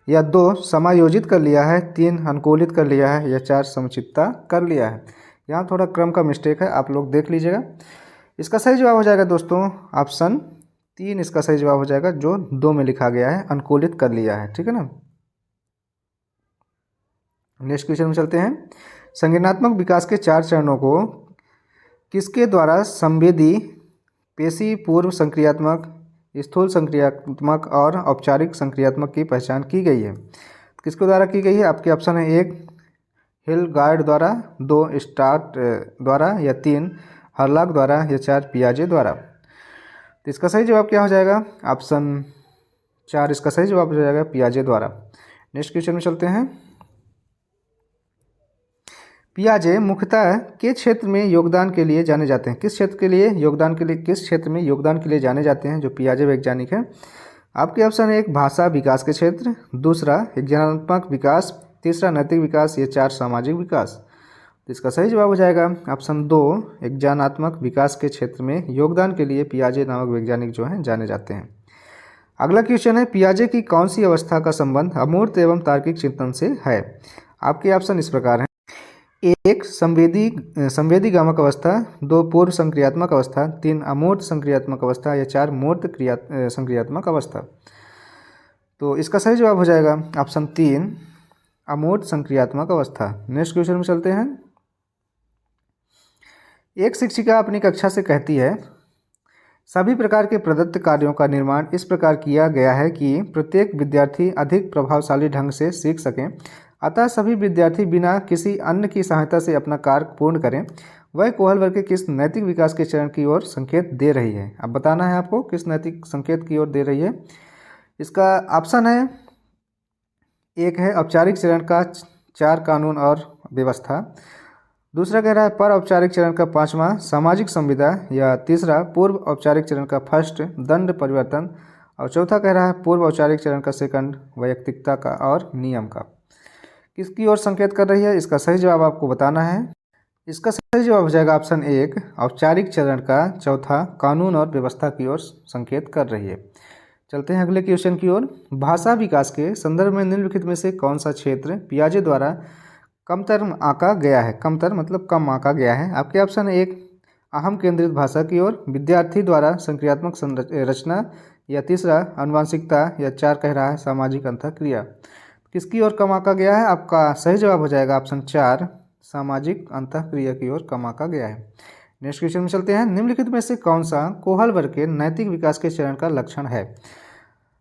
S1: या दो, समायोजित कर लिया है, तीन, अनुकूलित कर लिया है, या चार, समुचितता कर लिया है। यहाँ थोड़ा क्रम का मिस्टेक है, आप लोग देख लीजिएगा। इसका सही जवाब हो जाएगा दोस्तों ऑप्शन तीन, इसका सही जवाब हो जाएगा जो दो में लिखा गया है, अनुकूलित कर लिया है। ठीक है ना। नेक्स्ट क्वेश्चन में चलते हैं। संज्ञानात्मक विकास के चार चरणों को किसके द्वारा संवेदी, पेशी पूर्व संक्रियात्मक, स्थूल संक्रियात्मक और औपचारिक संक्रियात्मक की पहचान की गई है? किसके द्वारा की गई है? आपके ऑप्शन है एक, हिलगार्ड द्वारा, दो, स्टार्ट द्वारा, या तीन, हर्लॉग द्वारा, या चार, पियाजे द्वारा। तो इसका सही जवाब क्या हो जाएगा? ऑप्शन चार, इसका सही जवाब हो जाएगा पियाजे द्वारा। नेक्स्ट क्वेश्चन में चलते हैं। पियाजे मुख्यतः के क्षेत्र में योगदान के लिए जाने जाते हैं? किस क्षेत्र में योगदान के लिए जाने जाते हैं जो पियाजे वैज्ञानिक हैं? आपके ऑप्शन है एक, भाषा विकास के क्षेत्र, दूसरा ज्ञानात्मक विकास, तीसरा नैतिक विकास, या चार, सामाजिक विकास। तो इसका सही जवाब हो जाएगा ऑप्शन दो, ज्ञानात्मक विकास के क्षेत्र में योगदान के लिए पियाजे नामक वैज्ञानिक जो हैं जाने जाते हैं। अगला क्वेश्चन है, पियाजे की कौन सी अवस्था का संबंध अमूर्त एवं तार्किक चिंतन से है? आपके ऑप्शन इस प्रकार हैं। एक, संवेदी गामक अवस्था, दो, पूर्व संक्रियात्मक अवस्था, तीन, अमूर्त संक्रियात्मक अवस्था, या चार, मूर्त संक्रियात्मक अवस्था। तो इसका सही जवाब हो जाएगा ऑप्शन तीन, अमूर्त संक्रियात्मक अवस्था। नेक्स्ट क्वेश्चन में चलते हैं। एक शिक्षिका अपनी कक्षा से कहती है, सभी प्रकार के प्रदत्त कार्यों का निर्माण इस प्रकार किया गया है कि प्रत्येक विद्यार्थी अधिक प्रभावशाली ढंग से सीख सकें, अतः सभी विद्यार्थी बिना किसी अन्य की सहायता से अपना कार्य पूर्ण करें। वह कोहल वर्ग के किस नैतिक विकास के चरण की ओर संकेत दे रही है? अब बताना है आपको किस नैतिक संकेत की ओर दे रही है। इसका ऑप्शन है एक है, औपचारिक चरण का चार, कानून और व्यवस्था, दूसरा कह रहा है पर औपचारिक चरण का पांचवा, सामाजिक संविदा, या तीसरा, पूर्व औपचारिक चरण का फर्स्ट, दंड परिवर्तन, और चौथा कह रहा है पूर्व औपचारिक चरण का सेकंड, वैयक्तिकता का और नियम का। किसकी ओर संकेत कर रही है? इसका सही जवाब आपको बताना है। इसका सही जवाब हो जाएगा ऑप्शन एक, औपचारिक चरण का चौथा, कानून और व्यवस्था की ओर संकेत कर रही है। चलते हैं अगले क्वेश्चन की ओर। भाषा विकास के संदर्भ में निम्नलिखित में से कौन सा क्षेत्र पियाजे द्वारा कमतर आंका गया है? कमतर मतलब कम आंका गया है। आपके ऑप्शन है एक, अहम केंद्रित भाषा की ओर, विद्यार्थी द्वारा संक्रियात्मक रचना, या तीसरा, आनुवांशिकता, या चार कह रहा है सामाजिक अंतःक्रिया। किसकी ओर कम आंका गया है? आपका सही जवाब हो जाएगा ऑप्शन चार, सामाजिक अंतःक्रिया की ओर कम आंका गया है। नेक्स्ट क्वेश्चन में चलते हैं। निम्नलिखित में से कौन सा कोहल वर्ग के नैतिक विकास के चरण का लक्षण है?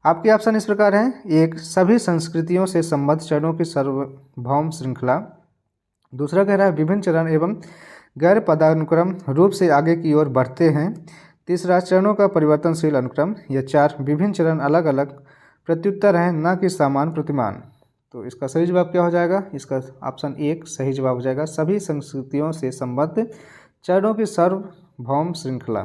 S1: आपके ऑप्शन इस प्रकार हैं। एक, सभी संस्कृतियों से संबद्ध चरणों की सार्वभौम श्रृंखला। दूसरा कह रहा है विभिन्न चरण एवं गैर पदानुक्रम रूप से आगे की ओर बढ़ते हैं। तीसरा, चरणों का परिवर्तनशील अनुक्रम। या चार, विभिन्न चरण अलग अलग प्रत्युत्तर हैं न कि समान प्रतिमान। तो इसका सही जवाब क्या हो जाएगा? इसका ऑप्शन एक सही जवाब हो जाएगा, सभी संस्कृतियों से संबद्ध चरणों की सार्वभौम श्रृंखला।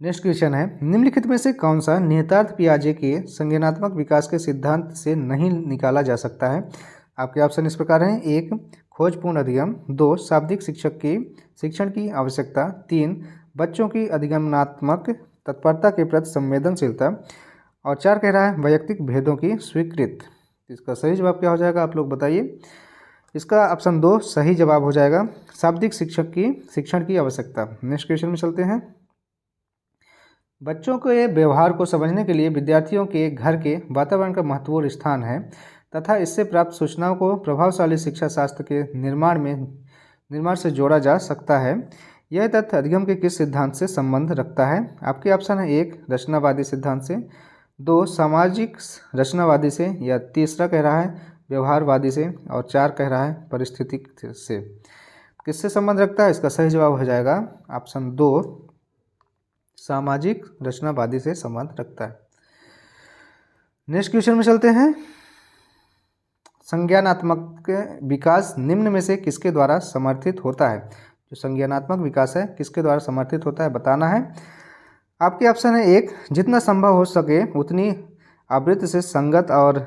S1: नेक्स्ट क्वेश्चन है। निम्नलिखित में से कौन सा निहितार्थ पियाजे के संज्ञानात्मक विकास के सिद्धांत से नहीं निकाला जा सकता है? आपके ऑप्शन इस प्रकार हैं। एक, खोजपूर्ण अधिगम। दो, शाब्दिक शिक्षण की आवश्यकता। तीन, बच्चों की अधिगमनात्मक तत्परता के प्रति संवेदनशीलता। और चार कह रहा है वैयक्तिक भेदों की स्वीकृति। इसका सही जवाब क्या हो जाएगा, आप लोग बताइए। इसका ऑप्शन दो सही जवाब हो जाएगा, शाब्दिक शिक्षण की आवश्यकता। नेक्स्ट क्वेश्चन में चलते हैं। बच्चों के व्यवहार को समझने के लिए विद्यार्थियों के घर के वातावरण का महत्वपूर्ण स्थान है तथा इससे प्राप्त सूचनाओं को प्रभावशाली शिक्षा शास्त्र के निर्माण से जोड़ा जा सकता है। यह तथ्य अधिगम के किस सिद्धांत से संबंध रखता है? आपके ऑप्शन है। एक, रचनावादी सिद्धांत से। दो, सामाजिक रचनावादी से। या तीसरा कह रहा है व्यवहारवादी से। और चार कह रहा है परिस्थितिक से। किससे संबंध रखता है? इसका सही जवाब हो जाएगा ऑप्शन दो, सामाजिक रचनावादी से संबंध रखता है। नेक्स्ट क्वेश्चन में चलते हैं। संज्ञानात्मक विकास निम्न में से किसके द्वारा समर्थित होता है? जो संज्ञानात्मक विकास है किसके द्वारा समर्थित होता है बताना है। आपके ऑप्शन है। एक, जितना संभव हो सके उतनी आवृत्ति से संगत और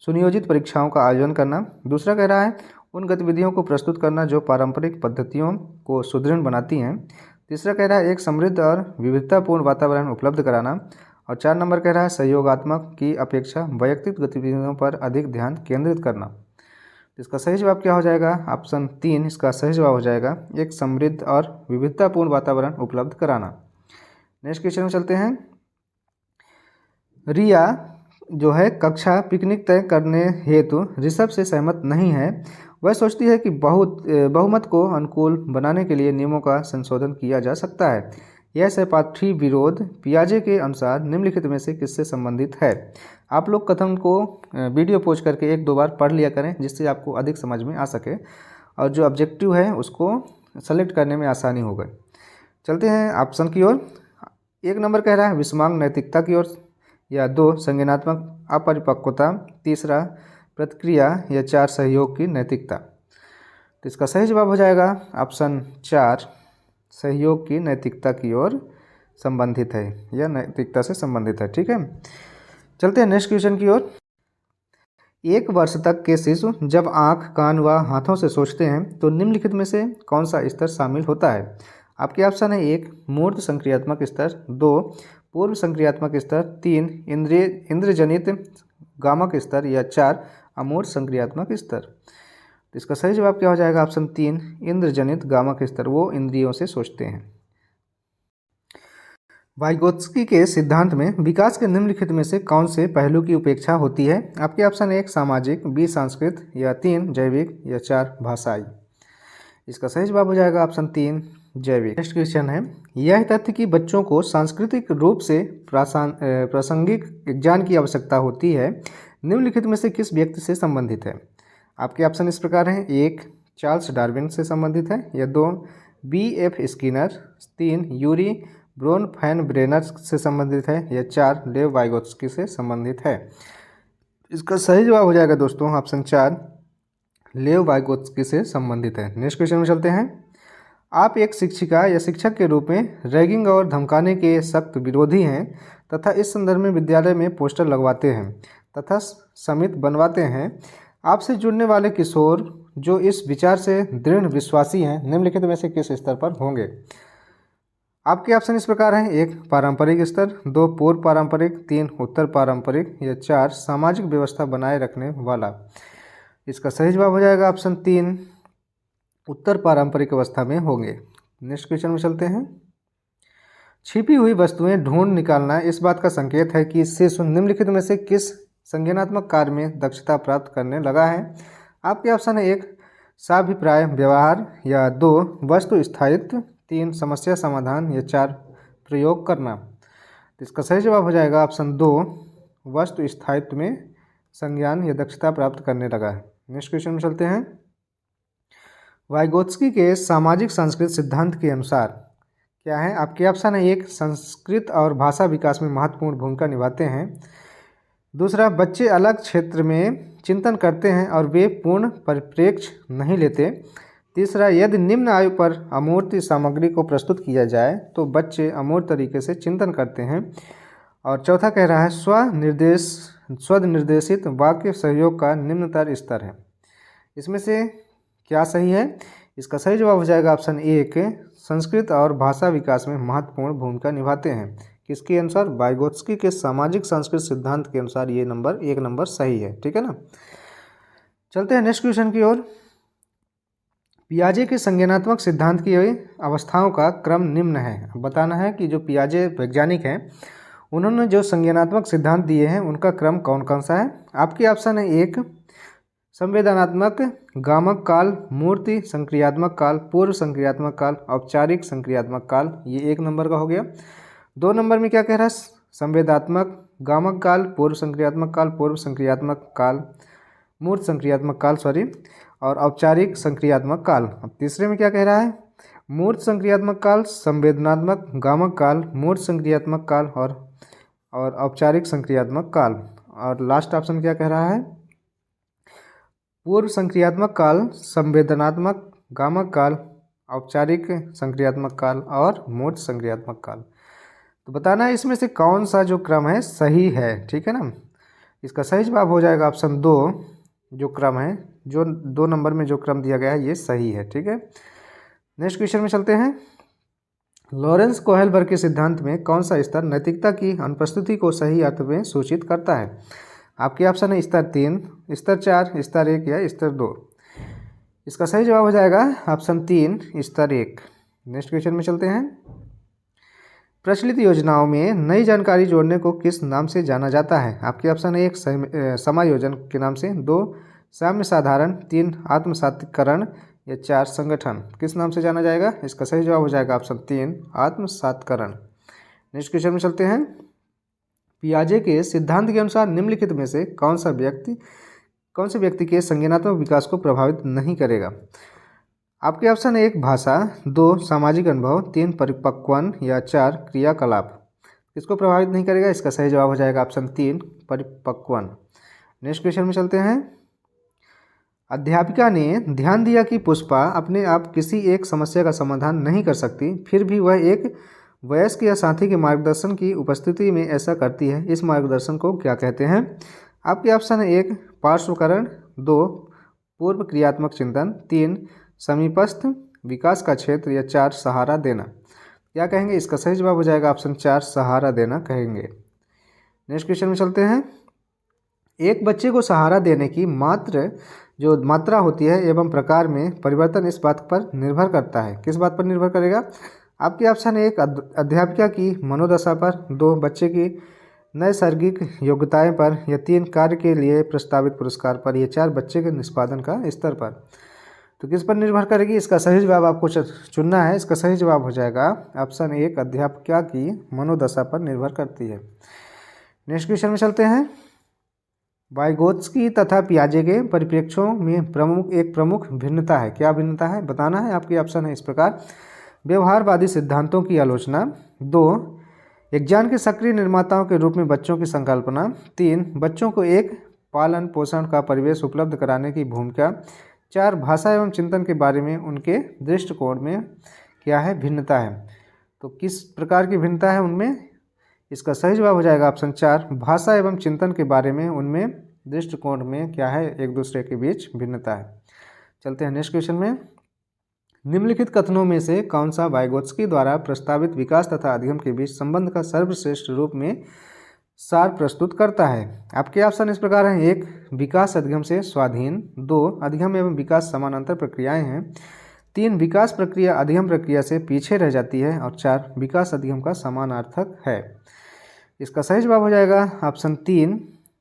S1: सुनियोजित परीक्षाओं का आयोजन करना। दूसरा कह रहा है उन गतिविधियों को प्रस्तुत करना जो पारंपरिक पद्धतियों को सुदृढ़ बनाती हैं। तीसरा कह रहा है एक समृद्ध और विविधतापूर्ण वातावरण उपलब्ध कराना। और चार नंबर कह रहा है सहयोगात्मक की अपेक्षा वैयक्तिक गतिविधियों पर अधिक ध्यान केंद्रित करना। इसका सही जवाब क्या हो जाएगा? ऑप्शन तीन इसका सही जवाब हो जाएगा, एक समृद्ध और विविधतापूर्ण वातावरण उपलब्ध कराना। नेक्स्ट क्वेश्चन में चलते हैं। रिया जो है कक्षा पिकनिक तय करने हेतु ऋषभ से सहमत नहीं है। वह सोचती है कि बहुमत को अनुकूल बनाने के लिए नियमों का संशोधन किया जा सकता है। यह सहपाठी विरोध पियाजे के अनुसार निम्नलिखित में से किससे संबंधित है? आप लोग कथन को वीडियो पोस्ट करके एक दो बार पढ़ लिया करें जिससे आपको अधिक समझ में आ सके और जो ऑब्जेक्टिव है उसको सेलेक्ट करने में आसानी हो गई। चलते हैं ऑप्शन की ओर। एक नंबर कह रहा है विषमांग नैतिकता की ओर। या दो, संज्ञानात्मक अपरिपक्वता। तीसरा, प्रतिक्रिया। या चार, सहयोग की नैतिकता। तो इसका सही जवाब हो जाएगा ऑप्शन चार, सहयोग की नैतिकता की ओर संबंधित है या नैतिकता से संबंधित है। ठीक है, चलते हैं नेक्स्ट क्वेश्चन की ओर। एक वर्ष तक के शिशु जब आँख, कान व हाथों से सोचते हैं तो निम्नलिखित में से कौन सा स्तर शामिल होता है? आपके ऑप्शन है। एक, मूर्त संक्रियात्मक स्तर। दो, पूर्व संक्रियात्मक स्तर। तीन, इंद्रजनित गामक स्तर। या चार, अमूर्त संक्रियात्मक स्तर। तो इसका सही जवाब क्या हो जाएगा? ऑप्शन तीन, इंद्रजनित गामक स्तर। वो इंद्रियों से सोचते हैं। वाइगोत्स्की के सिद्धांत में विकास के निम्नलिखित में से कौन से पहलू की उपेक्षा होती है? आपके ऑप्शन एक, सामाजिक। बी, सांस्कृतिक। या तीन, जैविक। या चार, भाषाई। इसका सही जवाब हो जाएगा ऑप्शन तीन, जैविक। नेक्स्ट क्वेश्चन है। यह तथ्य कि बच्चों को सांस्कृतिक रूप से प्रासंगिक ज्ञान की आवश्यकता होती है निम्नलिखित में से किस व्यक्ति से संबंधित है? आपके ऑप्शन इस प्रकार हैं। एक, चार्ल्स डार्विन से संबंधित है। या दो, B.F. स्किनर। तीन, यूरी ब्रोनफेनब्रेनर से संबंधित है। या चार, लेव वाइगोत्स्की से संबंधित है। इसका सही जवाब हो जाएगा दोस्तों ऑप्शन चार, लेव वाइगोत्स्की से संबंधित है। नेक्स्ट क्वेश्चन में चलते हैं। आप एक शिक्षिका या शिक्षक के रूप में रैगिंग और धमकाने के सख्त विरोधी हैं तथा इस संदर्भ में विद्यालय में पोस्टर लगवाते हैं तथा समिति बनवाते हैं। आपसे जुड़ने वाले किशोर जो इस विचार से दृढ़ विश्वासी हैं निम्नलिखित में से किस स्तर पर होंगे? आपके ऑप्शन इस प्रकार हैं। एक, पारंपरिक स्तर। दो, पूर्व पारंपरिक। तीन, उत्तर पारंपरिक। या चार, सामाजिक व्यवस्था बनाए रखने वाला। इसका सही जवाब हो जाएगा ऑप्शन तीन, उत्तर पारंपरिक अवस्था में होंगे। नेक्स्ट क्वेश्चन में चलते हैं। छिपी हुई वस्तुएं ढूंढ निकालना इस बात का संकेत है कि शिशु निम्नलिखित में से किस संज्ञानात्मक कार्य में दक्षता प्राप्त करने लगा है? आपके ऑप्शन है। एक, साभिप्राय व्यवहार, या 2 वस्तु स्थायित्व, 3 समस्या समाधान, या 4 प्रयोग करना। तो इसका सही जवाब हो जाएगा ऑप्शन 2 वस्तु स्थायित्व में संज्ञान या दक्षता प्राप्त करने लगा है। नेक्स्ट क्वेश्चन में चलते हैं। वाइगोत्स्की के सामाजिक सांस्कृतिक सिद्धांत के अनुसार क्या है? आपके ऑप्शन है 1 संस्कृत और भाषा विकास में महत्वपूर्ण भूमिका निभाते हैं। दूसरा, बच्चे अलग क्षेत्र में चिंतन करते हैं और वे पूर्ण परिप्रेक्ष्य नहीं लेते। तीसरा, यदि निम्न आयु पर अमूर्त सामग्री को प्रस्तुत किया जाए तो बच्चे अमूर्त तरीके से चिंतन करते हैं। और चौथा कह रहा है स्वनिर्देशित वाक्य सहयोग का निम्नतर स्तर है। इसमें से क्या सही है? इसका सही जवाब हो जाएगा ऑप्शन 1 संस्कृत और भाषा विकास में महत्वपूर्ण भूमिका निभाते हैं। किसके अनुसार? वाइगोत्स्की के सामाजिक सांस्कृतिक सिद्धांत के अनुसार ये नंबर 1 नंबर सही है। ठीक है ना। चलते हैं नेक्स्ट क्वेश्चन की ओर। पियाजे के संज्ञानात्मक सिद्धांत की अवस्थाओं का क्रम निम्न है। अब बताना है कि जो पियाजे वैज्ञानिक हैं उन्होंने जो संज्ञानात्मक सिद्धांत दिए हैं उनका क्रम कौन कौन सा है। आपके ऑप्शन है 1 संवेदनात्मक, गामक काल, मूर्ति संक्रियात्मक काल, पूर्व संक्रियात्मक काल, औपचारिक संक्रियात्मक काल। ये 1 नंबर का हो गया। 2 नंबर में क्या कह रहा है? संवेदात्मक, गामक काल, पूर्व संक्रियात्मक काल, पूर्व संक्रियात्मक काल, मूर्त संक्रियात्मक काल और औपचारिक संक्रियात्मक काल। अब तीसरे में क्या कह रहा है? मूर्त संक्रियात्मक काल, संवेदनात्मक, गामक काल, मूर्त संक्रियात्मक काल और औपचारिक संक्रियात्मक काल। और लास्ट ऑप्शन क्या कह रहा है? पूर्व संक्रियात्मक काल, संवेदनात्मक, गामक काल, औपचारिक संक्रियात्मक काल और मूर्त संक्रियात्मक काल। तो बताना है इसमें से कौन सा जो क्रम है सही है। ठीक है ना। इसका सही जवाब हो जाएगा ऑप्शन 2 जो क्रम है, जो 2 नंबर में जो क्रम दिया गया है ये सही है। ठीक है। नेक्स्ट क्वेश्चन में चलते हैं। लॉरेंस कोहेलबर्ग के सिद्धांत में कौन सा स्तर नैतिकता की अनुपस्थिति को सही अर्थ में सूचित करता है। आपके ऑप्शन है स्तर 3, स्तर 4, स्तर 1 या स्तर 2। इसका सही जवाब हो जाएगा ऑप्शन 3 स्तर 1। नेक्स्ट क्वेश्चन में चलते हैं। प्रचलित योजनाओं में नई जानकारी जोड़ने को किस नाम से जाना जाता है। आपके ऑप्शन है 1 समायोजन के नाम से, 2 साम्य साधारण, 3 आत्मसातीकरण या 4 संगठन। किस नाम से जाना जाएगा? इसका सही जवाब हो जाएगा ऑप्शन 3 आत्मसातकरण। नेक्स्ट क्वेश्चन में चलते हैं। पियाजे के सिद्धांत के अनुसार निम्नलिखित में से कौन से व्यक्ति के संज्ञानात्मक विकास को प्रभावित नहीं करेगा। आपके ऑप्शन है 1 भाषा, 2 सामाजिक अनुभव, 3 परिपक्वन या 4 क्रियाकलाप। किसको प्रभावित नहीं करेगा? इसका सही जवाब हो जाएगा ऑप्शन 3 परिपक्वन। नेक्स्ट क्वेश्चन में चलते हैं। अध्यापिका ने ध्यान दिया कि पुष्पा अपने आप किसी एक समस्या का समाधान नहीं कर सकती, फिर भी वह एक वयस्क या साथी के मार्गदर्शन की उपस्थिति में ऐसा करती है। इस मार्गदर्शन को क्या कहते हैं? आपके ऑप्शन है 1 पार्श्वकरण, 2 पूर्व क्रियात्मक चिंतन, 3 समीपस्थ विकास का क्षेत्र या 4 सहारा देना। क्या कहेंगे? इसका सही जवाब हो जाएगा ऑप्शन 4 सहारा देना कहेंगे। नेक्स्ट क्वेश्चन में चलते हैं। एक बच्चे को सहारा देने की मात्रा होती है एवं प्रकार में परिवर्तन इस बात पर निर्भर करता है। किस बात पर निर्भर करेगा? आपके ऑप्शन है 1 अध्यापिका की मनोदशा पर, 2 बच्चे की नैसर्गिक योग्यताएं पर या 3 कार्य के लिए प्रस्तावित पुरस्कार पर या 4 बच्चे के निष्पादन का स्तर पर। तो किस पर निर्भर करेगी? इसका सही जवाब आपको चुनना है। इसका सही जवाब हो जाएगा ऑप्शन 1 अध्यापिका की मनोदशा पर निर्भर करती है। नेक्स्ट क्वेश्चन में चलते हैं। वाइगोत्स्की तथा पियाजे के परिप्रेक्ष्यों में एक प्रमुख भिन्नता है। क्या भिन्नता है? बताना है। आपके ऑप्शन है इस प्रकार। व्यवहारवादी सिद्धांतों की आलोचना, 2 विज्ञान के सक्रिय निर्माताओं के रूप में बच्चों की संकल्पना, 3 बच्चों को एक पालन पोषण का परिवेश उपलब्ध कराने की भूमिका, 4 भाषा एवं चिंतन के बारे में उनके दृष्टिकोण में क्या है भिन्नता है। तो किस प्रकार की भिन्नता है उनमें? इसका सही जवाब हो जाएगा ऑप्शन 4 भाषा एवं चिंतन के बारे में उनमें दृष्टिकोण में क्या है एक दूसरे के बीच भिन्नता है। चलते हैं नेक्स्ट क्वेश्चन में। निम्नलिखित कथनों में से कौन सा वाइगोत्स्की द्वारा प्रस्तावित विकास तथा अधिगम के बीच संबंध का सर्वश्रेष्ठ रूप में सार प्रस्तुत करता है। आपके ऑप्शन इस प्रकार हैं। 1 विकास अधिगम से स्वाधीन, 2 अधिगम एवं विकास समानांतर प्रक्रियाएं हैं, 3 विकास प्रक्रिया अधिगम प्रक्रिया से पीछे रह जाती है और 4 विकास अधिगम का समानार्थक है। इसका सही जवाब हो जाएगा ऑप्शन 3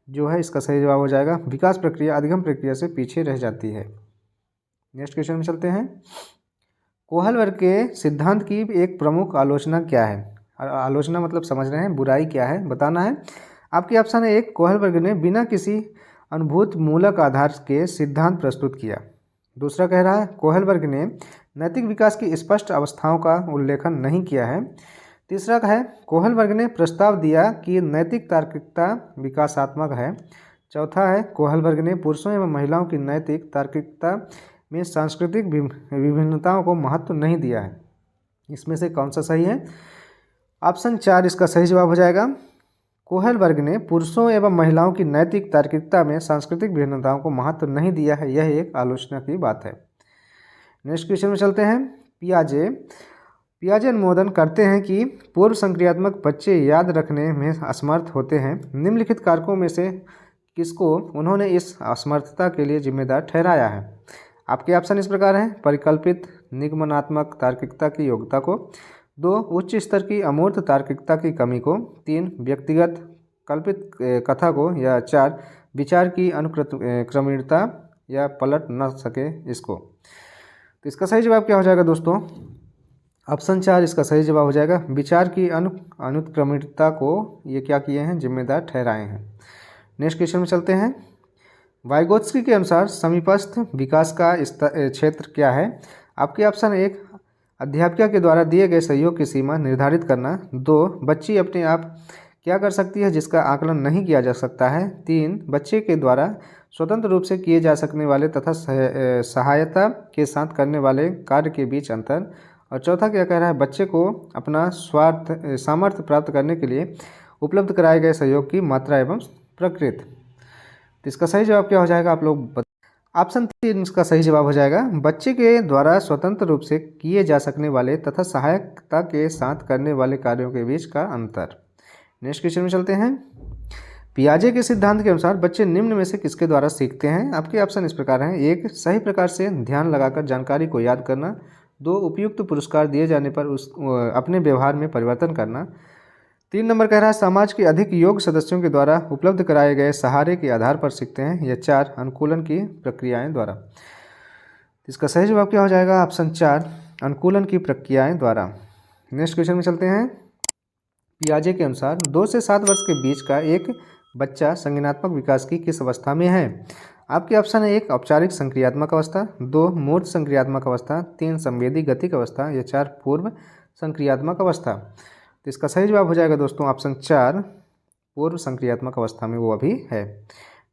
S1: जो है इसका सही जवाब हो जाएगा विकास प्रक्रिया अधिगम प्रक्रिया से पीछे रह जाती है। नेक्स्ट क्वेश्चन में चलते हैं। कोहलवर्ग के सिद्धांत की एक प्रमुख आलोचना क्या है? आलोचना मतलब समझ रहे हैं, बुराई क्या है बताना है। आपके ऑप्शन है एक, कोहलवर्ग ने बिना किसी अनुभूत मूलक आधार के सिद्धांत प्रस्तुत किया। दूसरा कह रहा है कोहलवर्ग ने नैतिक विकास की स्पष्ट अवस्थाओं का उल्लेखन नहीं किया है। तीसरा है कोहलवर्ग ने प्रस्ताव दिया कि नैतिक तार्किकता विकासात्मक है। चौथा है कोहलवर्ग ने पुरुषों एवं महिलाओं की नैतिक तार्किकता में सांस्कृतिक विभिन्नताओं को महत्व नहीं दिया है। इसमें से कौन सा सही है? ऑप्शन 4 इसका सही जवाब हो जाएगा। कोहलवर्ग ने पुरुषों एवं महिलाओं की नैतिक तार्किकता में सांस्कृतिक विभिन्नताओं को महत्व नहीं दिया है, यह एक आलोचना की बात है। नेक्स्ट क्वेश्चन में चलते हैं। पियाजे अनुमोदन करते हैं कि पूर्व संक्रियात्मक बच्चे याद रखने में असमर्थ होते हैं। निम्नलिखित कारकों में से किसको उन्होंने इस असमर्थता के लिए जिम्मेदार ठहराया है? आपके ऑप्शन इस प्रकार हैं। परिकल्पित निगमनात्मक तार्किकता की योग्यता को, 2 उच्च स्तर की अमूर्त तार्किकता की कमी को, 3 व्यक्तिगत कल्पित कथा को, या 4 विचार की अनुक्रमणीयता या पलट न सके इसको। तो इसका सही जवाब क्या हो जाएगा दोस्तों? ऑप्शन 4 इसका सही जवाब हो जाएगा। विचार की अनुक्रमणीयता को ये क्या किए हैं? जिम्मेदार ठहराए हैं। नेक्स्ट क्वेश्चन में चलते हैं। वाइगोत्स्की के अनुसार समीपस्थ विकास का क्षेत्र क्या है? आपके ऑप्शन 1 अध्यापिका के द्वारा दिए गए सहयोग की सीमा निर्धारित करना, 2 बच्ची अपने आप क्या कर सकती है जिसका आकलन नहीं किया जा सकता है, 3 बच्चे के द्वारा स्वतंत्र रूप से किए जा सकने वाले तथा सहायता के साथ करने वाले कार्य के बीच अंतर, और चौथा क्या कह रहा है? बच्चे को अपना सामर्थ्य प्राप्त करने के लिए उपलब्ध कराए गए सहयोग की मात्रा एवं प्रकृति। तो इसका सही जवाब क्या हो जाएगा? आप लोग ऑप्शन 3 इसका सही जवाब हो जाएगा। बच्चे के द्वारा स्वतंत्र रूप से किए जा सकने वाले तथा सहायता के साथ करने वाले कार्यों के बीच का अंतर। नेक्स्ट क्वेश्चन में चलते हैं। पियाजे के सिद्धांत के अनुसार बच्चे निम्न में से किसके द्वारा सीखते हैं? आपके ऑप्शन इस प्रकार हैं। 1 सही प्रकार से ध्यान लगाकर जानकारी को याद करना, 2 उपयुक्त पुरस्कार दिए जाने पर अपने व्यवहार में परिवर्तन करना, 3 नंबर कह रहा है समाज के अधिक योग्य सदस्यों के द्वारा उपलब्ध कराए गए सहारे के आधार पर सीखते हैं, या 4 अनुकूलन की प्रक्रियाएं द्वारा। इसका सही जवाब क्या हो जाएगा? ऑप्शन 4 अनुकूलन की प्रक्रियाएं द्वारा। नेक्स्ट क्वेश्चन में चलते हैं। पियाजे के अनुसार 2 से 7 वर्ष के बीच का एक बच्चा संज्ञानात्मक विकास की किस अवस्था में है? आपके ऑप्शन है 1 औपचारिक संक्रियात्मक अवस्था, 2 मूर्त संक्रियात्मक अवस्था, 3 संवेदी गतिक अवस्था, या 4 पूर्व संक्रियात्मक अवस्था। तो इसका सही जवाब हो जाएगा दोस्तों ऑप्शन 4 पूर्व संक्रियात्मक अवस्था में वो अभी है।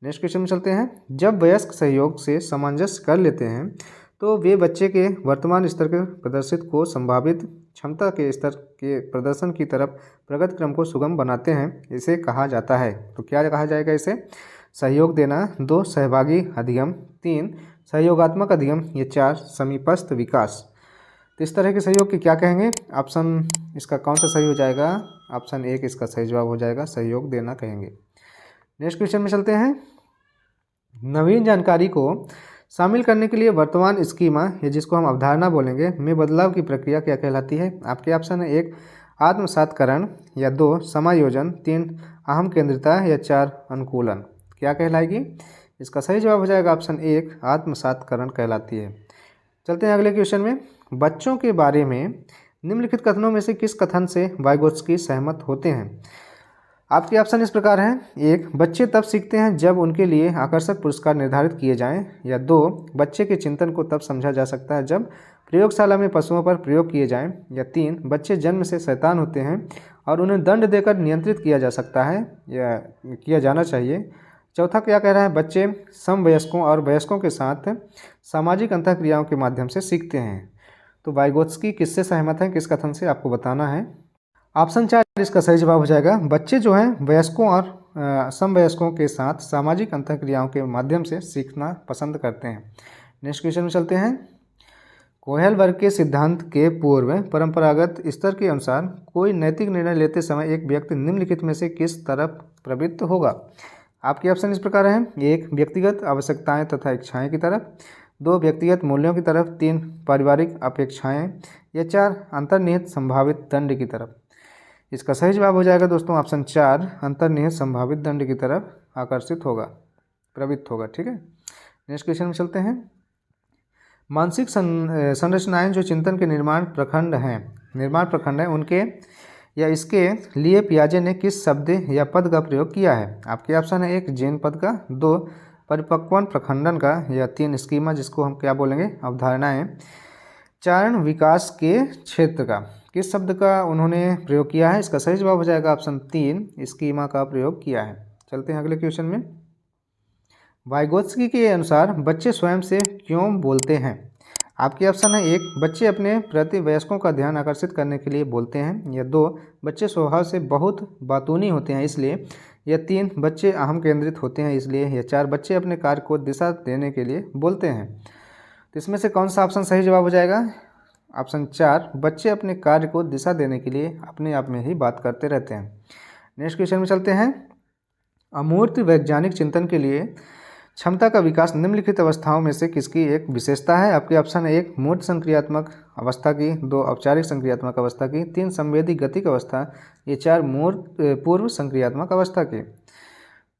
S1: नेक्स्ट क्वेश्चन में चलते हैं। जब वयस्क सहयोग से सामंजस्य कर लेते हैं तो वे बच्चे के वर्तमान स्तर के प्रदर्शित को संभावित क्षमता के स्तर के प्रदर्शन की तरफ प्रगति क्रम को सुगम बनाते हैं, इसे कहा जाता है। तो क्या कहा जाएगा इसे? सहयोग देना, 2 सहभागी अधिगम, 3 सहयोगात्मक अधिगम, या 4 समीपस्थ विकास। तो इस तरह के सहयोग के क्या कहेंगे? ऑप्शन इसका कौन सा सही हो जाएगा? ऑप्शन 1 इसका सही जवाब हो जाएगा, सहयोग देना कहेंगे। नेक्स्ट क्वेश्चन में चलते हैं। नवीन जानकारी को शामिल करने के लिए वर्तमान स्कीमा, या जिसको हम अवधारणा बोलेंगे, में बदलाव की प्रक्रिया क्या कहलाती है? आपके ऑप्शन है 1 आत्मसातकरण, या 2 समायोजन, 3 अहम केंद्रिता, या 4 अनुकूलन। क्या कहलाएगी? इसका सही जवाब हो जाएगा ऑप्शन 1 आत्मसातकरण कहलाती है। चलते हैं अगले क्वेश्चन में। बच्चों के बारे में निम्नलिखित कथनों में से किस कथन से वाइगोत्स्की सहमत होते हैं? आपके ऑप्शन इस प्रकार हैं। 1 बच्चे तब सीखते हैं जब उनके लिए आकर्षक पुरस्कार निर्धारित किए जाएं, या 2 बच्चे के चिंतन को तब समझा जा सकता है जब प्रयोगशाला में पशुओं पर प्रयोग किए जाएं, या 3 बच्चे जन्म से शैतान होते हैं और उन्हें दंड देकर नियंत्रित किया जा सकता है या किया जाना चाहिए। चौथा क्या कह रहा है? बच्चे समवयस्कों और वयस्कों के साथ सामाजिक अंतःक्रियाओं के माध्यम से सीखते हैं। तो वाइगोत्स्की किससे सहमत हैं, किस कथन से, आपको बताना है। ऑप्शन 4 इसका सही जवाब हो जाएगा। बच्चे जो हैं वयस्कों और समवयस्कों के साथ सामाजिक अंतःक्रियाओं के माध्यम से सीखना पसंद करते हैं। नेक्स्ट क्वेश्चन में चलते हैं। कोहलवर्ग के सिद्धांत के पूर्व परंपरागत स्तर के अनुसार कोई नैतिक निर्णय लेते समय एक व्यक्ति निम्नलिखित में से किस तरफ प्रवृत्त होगा? आपके ऑप्शन इस प्रकार हैं। 1 व्यक्तिगत आवश्यकताएं तथा इच्छाएं की तरफ, 2 व्यक्तिगत मूल्यों की तरफ, 3 पारिवारिक अपेक्षाएं, या 4 अंतर्निहित संभावित दंड की तरफ। इसका सही जवाब हो जाएगा दोस्तों ऑप्शन 4 अंतर्निहित संभावित दंड की तरफ आकर्षित होगा, प्रवृत्त होगा। ठीक है। नेक्स्ट क्वेश्चन में चलते हैं। मानसिक संरचनाएं जो चिंतन के निर्माण प्रखंड हैं उनके या इसके लिए पियाजे ने किस शब्द या पद का प्रयोग किया है? आपके ऑप्शन है 1 जैन पद का, 2 परिपक्वन प्रखंडन का, या 3 स्कीमा जिसको हम क्या बोलेंगे अवधारणाएं, 4 विकास के क्षेत्र का। किस शब्द का उन्होंने प्रयोग किया है? इसका सही जवाब हो जाएगा ऑप्शन 3 स्कीमा का प्रयोग किया है। चलते हैं अगले क्वेश्चन में। वाइगोत्स्की के अनुसार बच्चे स्वयं से क्यों बोलते हैं? आपके ऑप्शन है 1 बच्चे अपने प्रति वयस्कों का ध्यान आकर्षित करने के लिए बोलते हैं, या 2 बच्चे स्वभाव से बहुत बातूनी होते हैं इसलिए, या 3 बच्चे अहम केंद्रित होते हैं इसलिए, या 4 बच्चे अपने कार्य को दिशा देने के लिए बोलते हैं। तो इसमें से कौन सा ऑप्शन सही जवाब हो जाएगा? ऑप्शन 4 बच्चे अपने कार्य को दिशा देने के लिए अपने आप में ही बात करते रहते हैं। नेक्स्ट क्वेश्चन में चलते हैं। अमूर्त वैज्ञानिक चिंतन के लिए क्षमता का विकास निम्नलिखित अवस्थाओं में से किसकी एक विशेषता है? आपके ऑप्शन है 1 मूर्त संक्रियात्मक अवस्था की, 2 औपचारिक संक्रियात्मक अवस्था की, 3 संवेदी गतिक अवस्था, ये 4 मूर्त पूर्व संक्रियात्मक अवस्था की।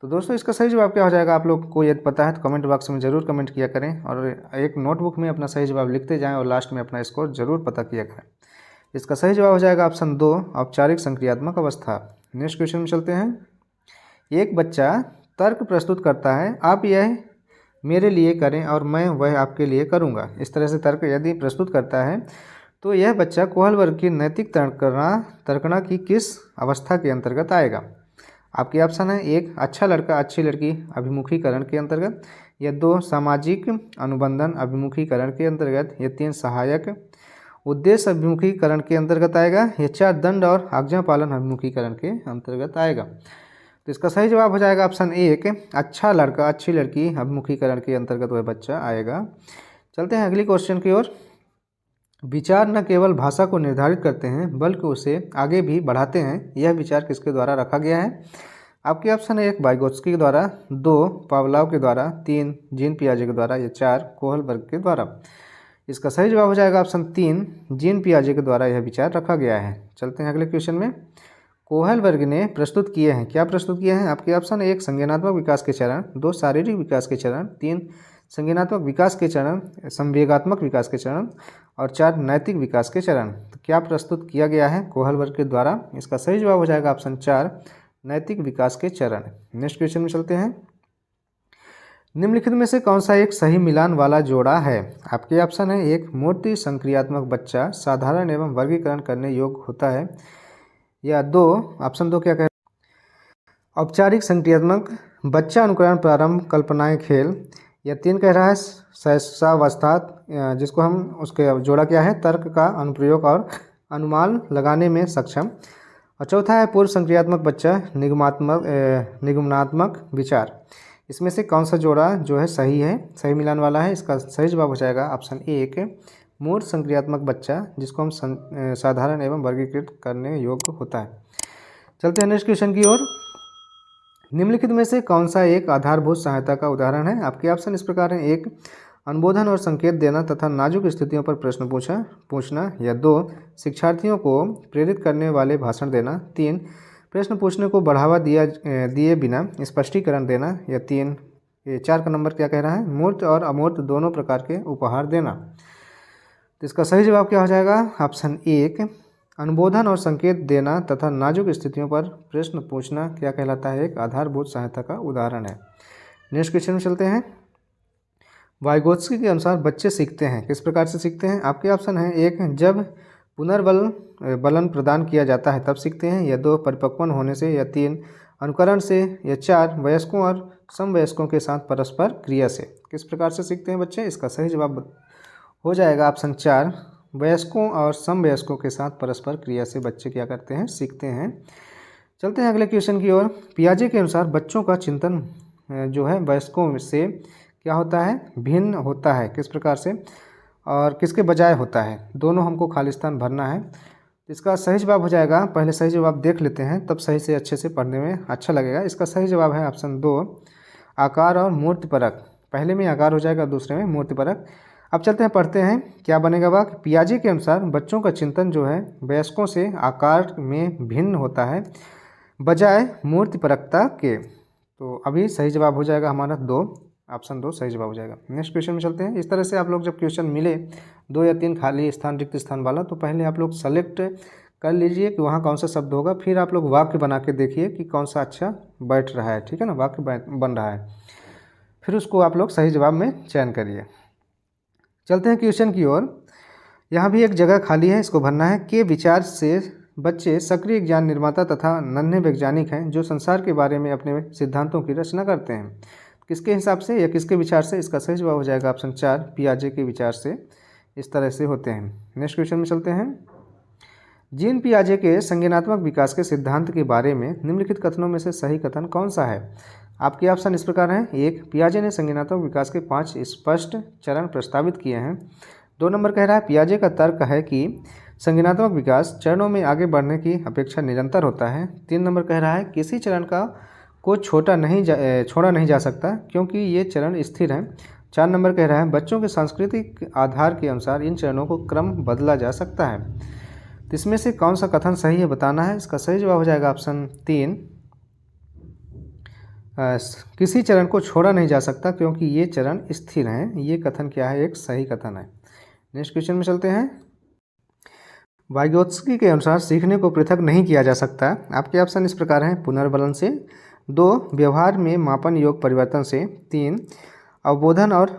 S1: तो दोस्तों इसका सही जवाब क्या हो जाएगा? आप लोग को यदि पता है तो कमेंट बॉक्स में ज़रूर कमेंट किया करें और एक नोटबुक में अपना सही जवाब लिखते जाएँ और लास्ट में अपना स्कोर जरूर पता किया करें। इसका सही जवाब हो जाएगा ऑप्शन 2 औपचारिक संक्रियात्मक अवस्था। नेक्स्ट क्वेश्चन में चलते हैं। एक बच्चा तर्क प्रस्तुत करता है, आप यह मेरे लिए करें और मैं वह आपके लिए करूंगा। इस तरह से तर्क यदि प्रस्तुत करता है तो यह बच्चा कोहल वर्ग की नैतिक तर्कणा की किस अवस्था के अंतर्गत आएगा? आपके ऑप्शन है 1 अच्छा लड़का अच्छी लड़की अभिमुखीकरण के अंतर्गत, या 2 सामाजिक अनुबंधन अभिमुखीकरण के अंतर्गत, या 3 सहायक उद्देश्य अभिमुखीकरण के अंतर्गत आएगा, या 4 दंड और आज्ञा पालन अभिमुखीकरण के अंतर्गत आएगा। तो इसका सही जवाब हो जाएगा ऑप्शन 1 अच्छा लड़का अच्छी लड़की अभिमुखीकरण के अंतर्गत वह बच्चा आएगा। चलते हैं अगली क्वेश्चन की ओर। विचार न केवल भाषा को निर्धारित करते हैं बल्कि उसे आगे भी बढ़ाते हैं, यह विचार किसके द्वारा रखा गया है? आपके ऑप्शन है 1 वाइगोत्स्की के द्वारा, 2 पावलोव के द्वारा, 3 जीन पियाजे के द्वारा, या 4 कोहल वर्ग के द्वारा। इसका सही जवाब हो जाएगा ऑप्शन 3 जीन पियाजे के द्वारा यह विचार रखा गया है। चलते हैं अगले क्वेश्चन में। कोहल वर्ग ने प्रस्तुत किए हैं, क्या प्रस्तुत किए हैं? आपके ऑप्शन है 1 संज्ञानात्मक विकास के चरण, 2 शारीरिक विकास के चरण, 3 संज्ञानात्मक विकास के चरण, संवेगात्मक विकास के चरण, और 4 नैतिक विकास के चरण। तो क्या प्रस्तुत किया गया है कोहल वर्ग के द्वारा? इसका सही जवाब हो जाएगा ऑप्शन 4 नैतिक विकास के चरण। नेक्स्ट क्वेश्चन में चलते हैं। निम्नलिखित में से कौन सा एक सही मिलान वाला जोड़ा है? आपके ऑप्शन है 1 मूर्ति संक्रियात्मक बच्चा साधारण एवं वर्गीकरण करने योग्य होता है, या 2 ऑप्शन 2 क्या कह रहे हैं औपचारिक संक्रियात्मक बच्चा अनुकरण प्रारंभ कल्पनाएं खेल, या 3 कह रहा है सहसावस्था जिसको हम उसके जोड़ा क्या है तर्क का अनुप्रयोग और अनुमान लगाने में सक्षम, और चौथा है पूर्व संक्रियात्मक बच्चा निगमनात्मक विचार। इसमें से कौन सा जोड़ा जो है सही मिलान वाला है? इसका सही जवाब हो जाएगा ऑप्शन 1 मूर्त संक्रियात्मक बच्चा जिसको हम साधारण एवं वर्गीकृत करने योग्य होता है। चलते हैं नेक्स्ट क्वेश्चन की ओर। निम्नलिखित में से कौन सा एक आधारभूत सहायता का उदाहरण है? आपके ऑप्शन इस प्रकार हैं। 1 अनुबोधन और संकेत देना तथा नाजुक स्थितियों पर प्रश्न पूछना, या 2 शिक्षार्थियों को प्रेरित करने वाले भाषण देना, 3 प्रश्न पूछने को बढ़ावा दिए बिना स्पष्टीकरण देना, या 4 का नंबर क्या कह रहा है मूर्त और अमूर्त दोनों प्रकार के उपहार देना। तो इसका सही जवाब क्या हो जाएगा? ऑप्शन 1 अनुबोधन और संकेत देना तथा नाजुक स्थितियों पर प्रश्न पूछना क्या कहलाता है? एक आधारभूत सहायता का उदाहरण है। नेक्स्ट क्वेश्चन में चलते हैं। वाइगोत्स्की के अनुसार बच्चे सीखते हैं, किस प्रकार से सीखते हैं? आपके ऑप्शन है 1 जब पुनर्बलन प्रदान किया जाता है तब सीखते हैं, या 2 परिपक्वन होने से, या 3 अनुकरण से, या 4 वयस्कों और समवयस्कों के साथ परस्पर क्रिया से। किस प्रकार से सीखते हैं बच्चे? इसका सही जवाब हो जाएगा ऑप्शन 4 वयस्कों और समवयस्कों के साथ परस्पर क्रिया से बच्चे क्या करते हैं सीखते हैं। चलते हैं अगले क्वेश्चन की ओर। पियाजे के अनुसार बच्चों का चिंतन जो है वयस्कों से क्या होता है भिन्न होता है, किस प्रकार से और किसके बजाय होता है? दोनों हमको खालिस्तान भरना है। इसका सही जवाब हो जाएगा, पहले सही जवाब देख लेते हैं तब सही से अच्छे से पढ़ने में अच्छा लगेगा। इसका सही जवाब है ऑप्शन 2 आकार और मूर्तिपरक। पहले में आकार हो जाएगा, दूसरे में मूर्तिपरक। अब चलते हैं पढ़ते हैं क्या बनेगा वाक्य। पियाजे के अनुसार बच्चों का चिंतन जो है वयस्कों से आकार में भिन्न होता है बजाय मूर्तिपरकता के। तो अभी सही जवाब हो जाएगा हमारा 2 ऑप्शन 2 सही जवाब हो जाएगा। नेक्स्ट क्वेश्चन में चलते हैं। इस तरह से आप लोग जब क्वेश्चन मिले 2 या 3 खाली स्थान रिक्त स्थान वाला, तो पहले आप लोग सेलेक्ट कर लीजिए कि वहाँ कौन सा शब्द होगा, फिर आप लोग वाक्य बना के देखिए कि कौन सा अच्छा बैठ रहा है, ठीक है ना, वाक्य बन रहा है, फिर उसको आप लोग सही जवाब में चयन करिए। चलते हैं क्वेश्चन की ओर। यहाँ भी एक जगह खाली है, इसको भरना है। के विचार से बच्चे सक्रिय ज्ञान निर्माता तथा नन्हे वैज्ञानिक हैं जो संसार के बारे में अपने सिद्धांतों की रचना करते हैं। किसके हिसाब से या किसके विचार से? इसका सही जवाब हो जाएगा ऑप्शन 4 पियाजे के विचार से इस तरह से होते हैं। नेक्स्ट क्वेश्चन में चलते हैं। जीन पियाजे के संज्ञानात्मक विकास के सिद्धांत के बारे में निम्नलिखित कथनों में से सही कथन कौन सा है? आपके ऑप्शन इस प्रकार हैं। 1, पियाजे ने संज्ञानात्मक विकास के 5 स्पष्ट चरण प्रस्तावित किए हैं। 2 नंबर कह रहा है पियाजे का तर्क है कि संज्ञानात्मक विकास चरणों में आगे बढ़ने की अपेक्षा निरंतर होता है। 3 नंबर कह रहा है किसी चरण को छोड़ा नहीं जा सकता क्योंकि ये चरण स्थिर हैं। 4 नंबर कह रहा है बच्चों के सांस्कृतिक आधार के अनुसार इन चरणों को क्रम बदला जा सकता है। तो इसमें से कौन सा कथन सही है बताना है। इसका सही जवाब हो जाएगा ऑप्शन 3, किसी चरण को छोड़ा नहीं जा सकता क्योंकि ये चरण स्थिर हैं। ये कथन क्या है? एक सही कथन है। नेक्स्ट क्वेश्चन में चलते हैं। वाइगोत्स्की के अनुसार सीखने को पृथक नहीं किया जा सकता। आपके ऑप्शन इस प्रकार हैं। पुनर्बलन से, 2 व्यवहार में मापन योग परिवर्तन से, 3 अवबोधन और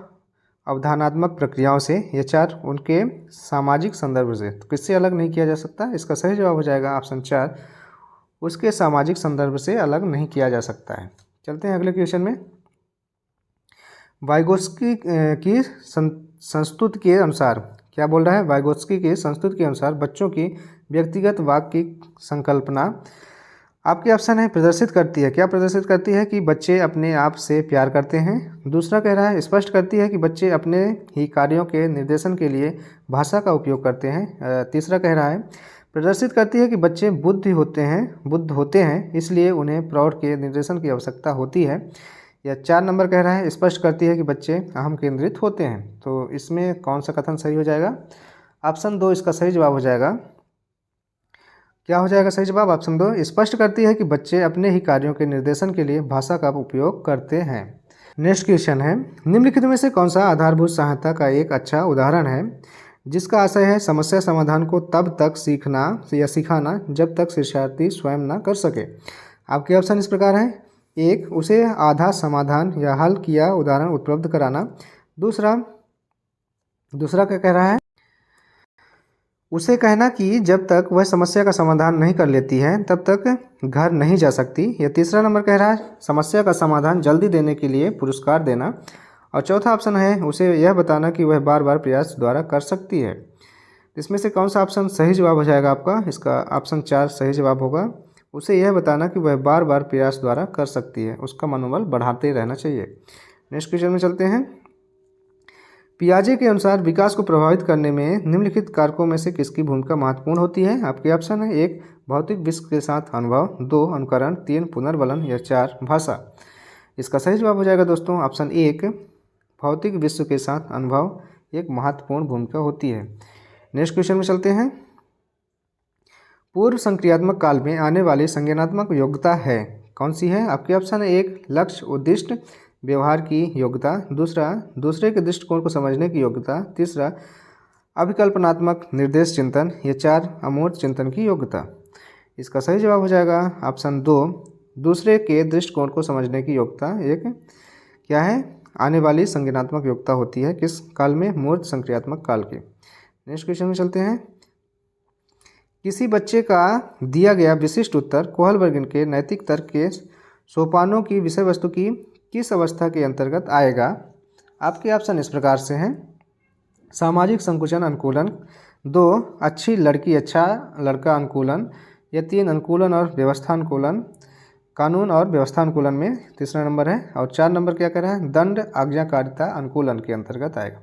S1: अवधारणात्मक प्रक्रियाओं से, या 4 उनके सामाजिक संदर्भ से। तो किससे अलग नहीं किया जा सकता? इसका सही जवाब हो जाएगा ऑप्शन 4, उसके सामाजिक संदर्भ से अलग नहीं किया जा सकता है। चलते हैं अगले क्वेश्चन में। वाइगोत्स्की की संस्तुति के अनुसार क्या बोल रहा है? वाइगोत्स्की के संस्तुति के अनुसार बच्चों की व्यक्तिगत वाक्य की संकल्पना आपके ऑप्शन है प्रदर्शित करती है। क्या प्रदर्शित करती है? कि बच्चे अपने आप से प्यार करते हैं। दूसरा कह रहा है स्पष्ट करती है कि बच्चे अपने ही कार्यों के निर्देशन के लिए भाषा का उपयोग करते हैं। तीसरा कह रहा है प्रदर्शित करती है कि बच्चे बुद्ध होते हैं इसलिए उन्हें प्रौढ़ के निर्देशन की आवश्यकता होती है। या 4 नंबर कह रहा है स्पष्ट करती है कि बच्चे अहम केंद्रित होते हैं। तो इसमें कौन सा कथन सही हो जाएगा? ऑप्शन 2 इसका सही जवाब हो जाएगा। क्या हो जाएगा सही जवाब? ऑप्शन 2 स्पष्ट करती है कि बच्चे अपने ही कार्यों के निर्देशन के लिए भाषा का उपयोग करते हैं। नेक्स्ट क्वेश्चन है निम्नलिखित में से कौन सा आधारभूत सहायता का एक अच्छा उदाहरण है जिसका आशय है समस्या समाधान को तब तक सीखना या सिखाना जब तक शिक्षार्थी स्वयं न कर सके। आपके ऑप्शन इस प्रकार हैं। 1, उसे आधा समाधान या हल किया उदाहरण उपलब्ध कराना। दूसरा क्या कह रहा है? उसे कहना कि जब तक वह समस्या का समाधान नहीं कर लेती है तब तक घर नहीं जा सकती। या तीसरा नंबर कह रहा है समस्या का समाधान जल्दी देने के लिए पुरस्कार देना। और चौथा ऑप्शन है उसे यह बताना कि वह बार बार प्रयास द्वारा कर सकती है। इसमें से कौन सा ऑप्शन सही जवाब हो जाएगा आपका? इसका ऑप्शन 4 सही जवाब होगा। उसे यह बताना कि वह बार बार प्रयास द्वारा कर सकती है, उसका मनोबल बढ़ाते रहना चाहिए। नेक्स्ट क्वेश्चन में चलते हैं। पियाजे के अनुसार विकास को प्रभावित करने में निम्नलिखित कारकों में से किसकी भूमिका महत्वपूर्ण होती है? आपके ऑप्शन है। 1, भौतिक विश्व के साथ अनुभव। 2, अनुकरण। 3, पुनर्बलन। या 4, भाषा। इसका सही जवाब हो जाएगा दोस्तों ऑप्शन 1, भौतिक विश्व के साथ अनुभव एक महत्वपूर्ण भूमिका होती है। नेक्स्ट क्वेश्चन में चलते हैं। पूर्व संक्रियात्मक काल में आने वाली संज्ञानात्मक योग्यता है कौन सी है? आपके ऑप्शन है। 1, लक्ष्य उद्दिष्ट व्यवहार की योग्यता। दूसरा, दूसरे के दृष्टिकोण को समझने की योग्यता। तीसरा, अभिकल्पनात्मक निर्देश चिंतन। या 4, अमूर्त चिंतन की योग्यता। इसका सही जवाब हो जाएगा ऑप्शन 2, दूसरे के दृष्टिकोण को समझने की योग्यता एक क्या है? आने वाली संज्ञानात्मक योग्यता होती है। किस काल में? मूर्त संक्रियात्मक काल के। नेक्स्ट क्वेश्चन में चलते हैं। किसी बच्चे का दिया गया विशिष्ट उत्तर कोहलबर्गिन के नैतिक तर्क के सोपानों की विषय वस्तु की किस अवस्था के अंतर्गत आएगा? आपके ऑप्शन इस प्रकार से हैं। सामाजिक संकुचन अनुकूलन। 2, अच्छी लड़की अच्छा लड़का अनुकूलन। या 3, अनुकूलन और व्यवस्था अनुकूलन। कानून और व्यवस्था अनुकूलन में तीसरा नंबर है। और 4 नंबर क्या कह रहा है? दंड आज्ञाकारिता अनुकूलन के अंतर्गत आएगा।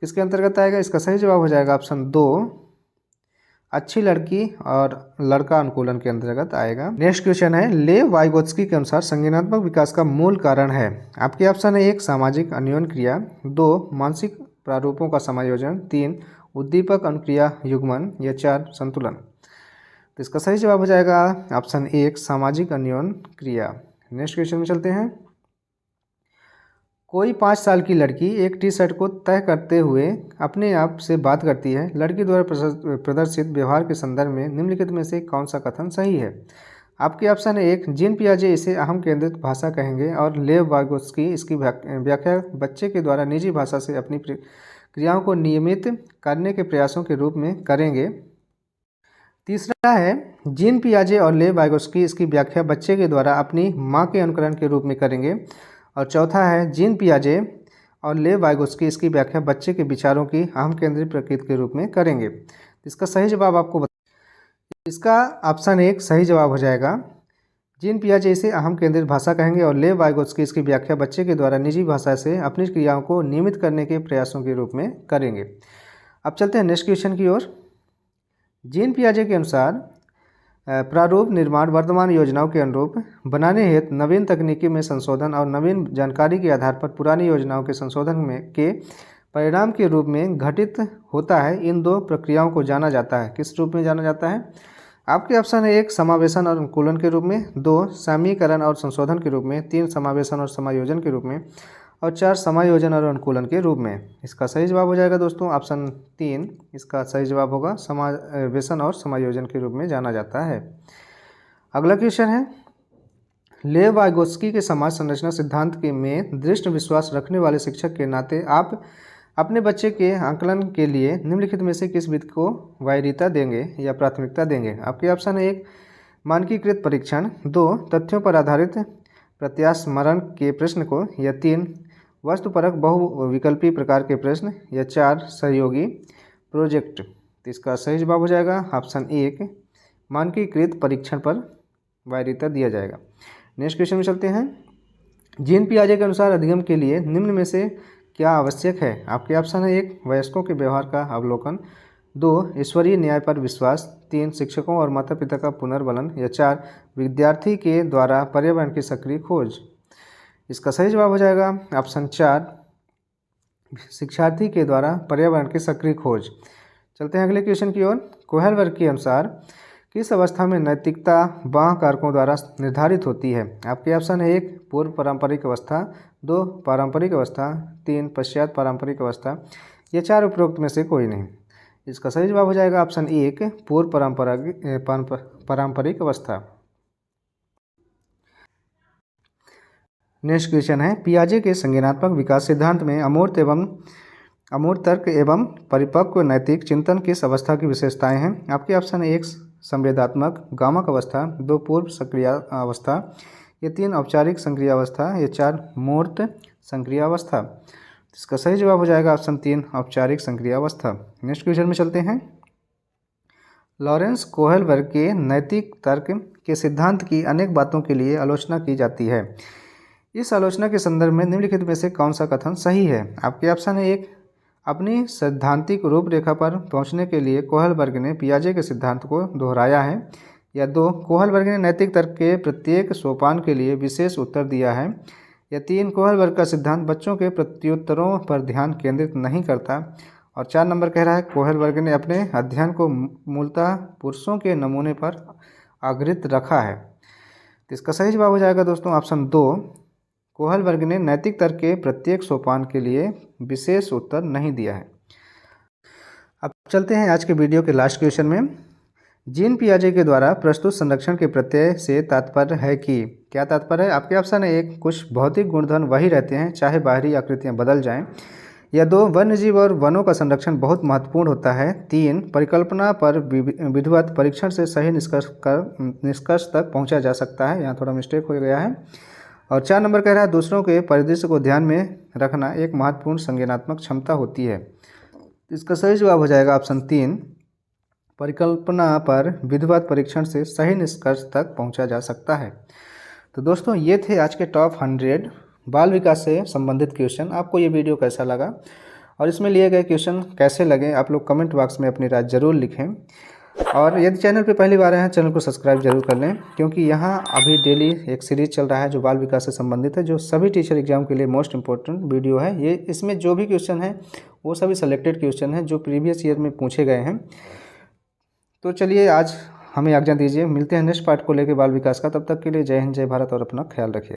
S1: किसके अंतर्गत आएगा? इसका सही जवाब हो जाएगा ऑप्शन 2, अच्छी लड़की और लड़का अनुकूलन के अंतर्गत आएगा। नेक्स्ट क्वेश्चन है। ले वाइगोत्स्की के अनुसार संज्ञानात्मक विकास का मूल कारण है। आपके ऑप्शन है। 1, सामाजिक अन्योन क्रिया। 2, मानसिक प्रारूपों का समायोजन। 3, उद्दीपक अनुक्रिया युग्मन। या 4, संतुलन। तो इसका सही जवाब हो जाएगा ऑप्शन 1, सामाजिक अन्योन क्रिया। नेक्स्ट क्वेश्चन में चलते हैं। कोई 5 साल की लड़की एक टी शर्ट को तय करते हुए अपने आप से बात करती है। लड़की द्वारा प्रदर्शित व्यवहार के संदर्भ में निम्नलिखित में से कौन सा कथन सही है? आपके ऑप्शन है 1, जीन पियाजे इसे अहम केंद्रित भाषा कहेंगे और लेव वाइगोत्स्की इसकी व्याख्या बच्चे के द्वारा निजी भाषा से अपनी क्रियाओं को नियमित करने के प्रयासों के रूप में करेंगे। तीसरा है जीन पियाजे और लेव वाइगोत्स्की इसकी व्याख्या बच्चे के द्वारा अपनी माँ के अनुकरण के रूप में करेंगे। और चौथा है जीन पियाजे और लेव वाइगोत्स्की इसकी व्याख्या बच्चे के विचारों की अहम केंद्रित प्रकृति के रूप में करेंगे। इसका सही जवाब आपको इसका ऑप्शन 1 सही जवाब हो जाएगा। जीन पियाजे इसे अहम केंद्रित भाषा कहेंगे और लेव वाइगोत्स्की इसकी व्याख्या बच्चे के द्वारा निजी भाषा से अपनी क्रियाओं को नियमित करने के प्रयासों के रूप में करेंगे। अब चलते हैं नेक्स्ट क्वेश्चन की ओर। जीन पियाजे के अनुसार प्रारूप निर्माण वर्तमान योजनाओं के अनुरूप बनाने हेतु नवीन तकनीकी में संशोधन और नवीन जानकारी के आधार पर पुरानी योजनाओं के संशोधन में के परिणाम के रूप में घटित होता है। इन दो प्रक्रियाओं को जाना जाता है। किस रूप में जाना जाता है? आपके ऑप्शन है 1 समावेशन और अनुकूलन के रूप में, 2 सामीकरण और संशोधन के रूप में, 3 समावेशन और समायोजन के रूप में और 4 समायोजन और अनुकूलन के रूप में। इसका सही जवाब हो जाएगा दोस्तों ऑप्शन 3। इसका सही जवाब होगा समावेशन और समायोजन के रूप में जाना जाता है। अगला क्वेश्चन है लेव वाइगोत्स्की के समाज संरचना सिद्धांत के में दृढ़ विश्वास रखने वाले शिक्षक के नाते आप अपने बच्चे के आकलन के लिए निम्नलिखित में से किस विधि को वरीयता देंगे या प्राथमिकता देंगे? आपके ऑप्शन है 1 मानकीकृत परीक्षण, 2 तथ्यों पर आधारित प्रत्यास्मरण के प्रश्न को, या 3 वस्तुपरक बहुविकल्पी प्रकार के प्रश्न, या 4 सहयोगी प्रोजेक्ट। तो इसका सही जवाब हो जाएगा ऑप्शन 1 मानकीकृत परीक्षण पर वरीयता दिया जाएगा। नेक्स्ट क्वेश्चन में चलते हैं। जीन पियाजे के अनुसार अधिगम के लिए निम्न में से क्या आवश्यक है? आपके ऑप्शन है 1 वयस्कों के व्यवहार का अवलोकन, 2 ईश्वरीय न्याय पर विश्वास, 3 शिक्षकों और माता पिता का पुनर्वलन, या 4 विद्यार्थी के द्वारा पर्यावरण की सक्रिय खोज। इसका सही जवाब हो जाएगा ऑप्शन 4 शिक्षार्थी के द्वारा पर्यावरण की सक्रिय खोज। चलते हैं अगले क्वेश्चन की ओर। कोहेल वर्ग के अनुसार किस अवस्था में नैतिकता बाह्य कारकों द्वारा निर्धारित होती है? आपके ऑप्शन है 1 पूर्व पारंपरिक अवस्था, 2 पारंपरिक अवस्था, 3 पश्चात पारंपरिक अवस्था, या 4 उपरोक्त में से कोई नहीं। इसका सही जवाब हो जाएगा ऑप्शन 1 पूर्व पारंपरिक अवस्था। नेक्स्ट क्वेश्चन है पियाजे के संज्ञानात्मक विकास सिद्धांत में अमूर्त तर्क एवं परिपक्व नैतिक चिंतन किस अवस्था की विशेषताएं हैं? आपके ऑप्शन है 1 संवेदात्मक गामक अवस्था, 2 पूर्व सक्रिय अवस्था, या 3 औपचारिक संक्रिय अवस्था, या 4 मूर्त संक्रिय अवस्था। इसका सही जवाब हो जाएगा ऑप्शन 3 औपचारिक संक्रिय अवस्था। नेक्स्ट क्वेश्चन में चलते हैं। लॉरेंस कोहेल वर्ग के नैतिक तर्क के सिद्धांत की अनेक बातों के लिए आलोचना की जाती है। इस आलोचना के संदर्भ में निम्नलिखित में से कौन सा कथन सही है? आपके ऑप्शन है 1 अपनी सैद्धांतिक रूपरेखा पर पहुंचने के लिए कोहेल वर्ग ने पियाजे के सिद्धांत को दोहराया है, या 2 कोहेल वर्ग ने नैतिक तर्क के प्रत्येक सोपान के लिए विशेष उत्तर दिया है, या 3 कोहेल वर्ग का सिद्धांत बच्चों के प्रत्युत्तरों पर ध्यान केंद्रित नहीं करता, और 4 नंबर कह रहा है कोहेल वर्ग ने अपने अध्ययन को मूलतः पुरुषों के नमूने पर आधारित रखा है। तो इसका सही जवाब हो जाएगा दोस्तों ऑप्शन 2 कोहेल वर्ग ने नैतिक तर्क के प्रत्येक सोपान के लिए विशेष उत्तर नहीं दिया है। अब चलते हैं आज के वीडियो के लास्ट क्वेश्चन में। जीन पियाजे के द्वारा प्रस्तुत संरक्षण के प्रत्यय से तात्पर्य है कि क्या तात्पर्य है? आपके ऑप्शन है 1 कुछ भौतिक गुणधर्म वही रहते हैं चाहे बाहरी आकृतियां बदल जाएं, या 2 वन्यजीव और वनों का संरक्षण बहुत महत्वपूर्ण होता है, 3 परिकल्पना पर विधिवत परीक्षण से सही निष्कर्ष तक पहुँचा जा सकता है। यहाँ थोड़ा मिस्टेक हो गया है। और 4 नंबर कह रहा है दूसरों के परिदृश्य को ध्यान में रखना एक महत्वपूर्ण संज्ञानात्मक क्षमता होती है। इसका सही जवाब हो जाएगा ऑप्शन 3 परिकल्पना पर विधिवत परीक्षण से सही निष्कर्ष तक पहुंचा जा सकता है। तो दोस्तों ये थे आज के टॉप 100 बाल विकास से संबंधित क्वेश्चन। आपको ये वीडियो कैसा लगा और इसमें लिए गए क्वेश्चन कैसे लगे आप लोग कमेंट बॉक्स में अपनी राय ज़रूर लिखें। और यदि चैनल पे पहली बार आए हैं चैनल को सब्सक्राइब जरूर कर लें, क्योंकि यहाँ अभी डेली एक सीरीज़ चल रहा है जो बाल विकास से संबंधित है, जो सभी टीचर एग्जाम के लिए मोस्ट इंपॉर्टेंट वीडियो है। ये इसमें जो भी क्वेश्चन है वो सभी सेलेक्टेड क्वेश्चन हैं जो प्रीवियस ईयर में पूछे गए हैं। तो चलिए आज हमें आज्ञा दीजिए, मिलते हैं नेक्स्ट पार्ट को लेकर बाल विकास का। तब तक के लिए जय हिंद, जय भारत और अपना ख्याल रखिए।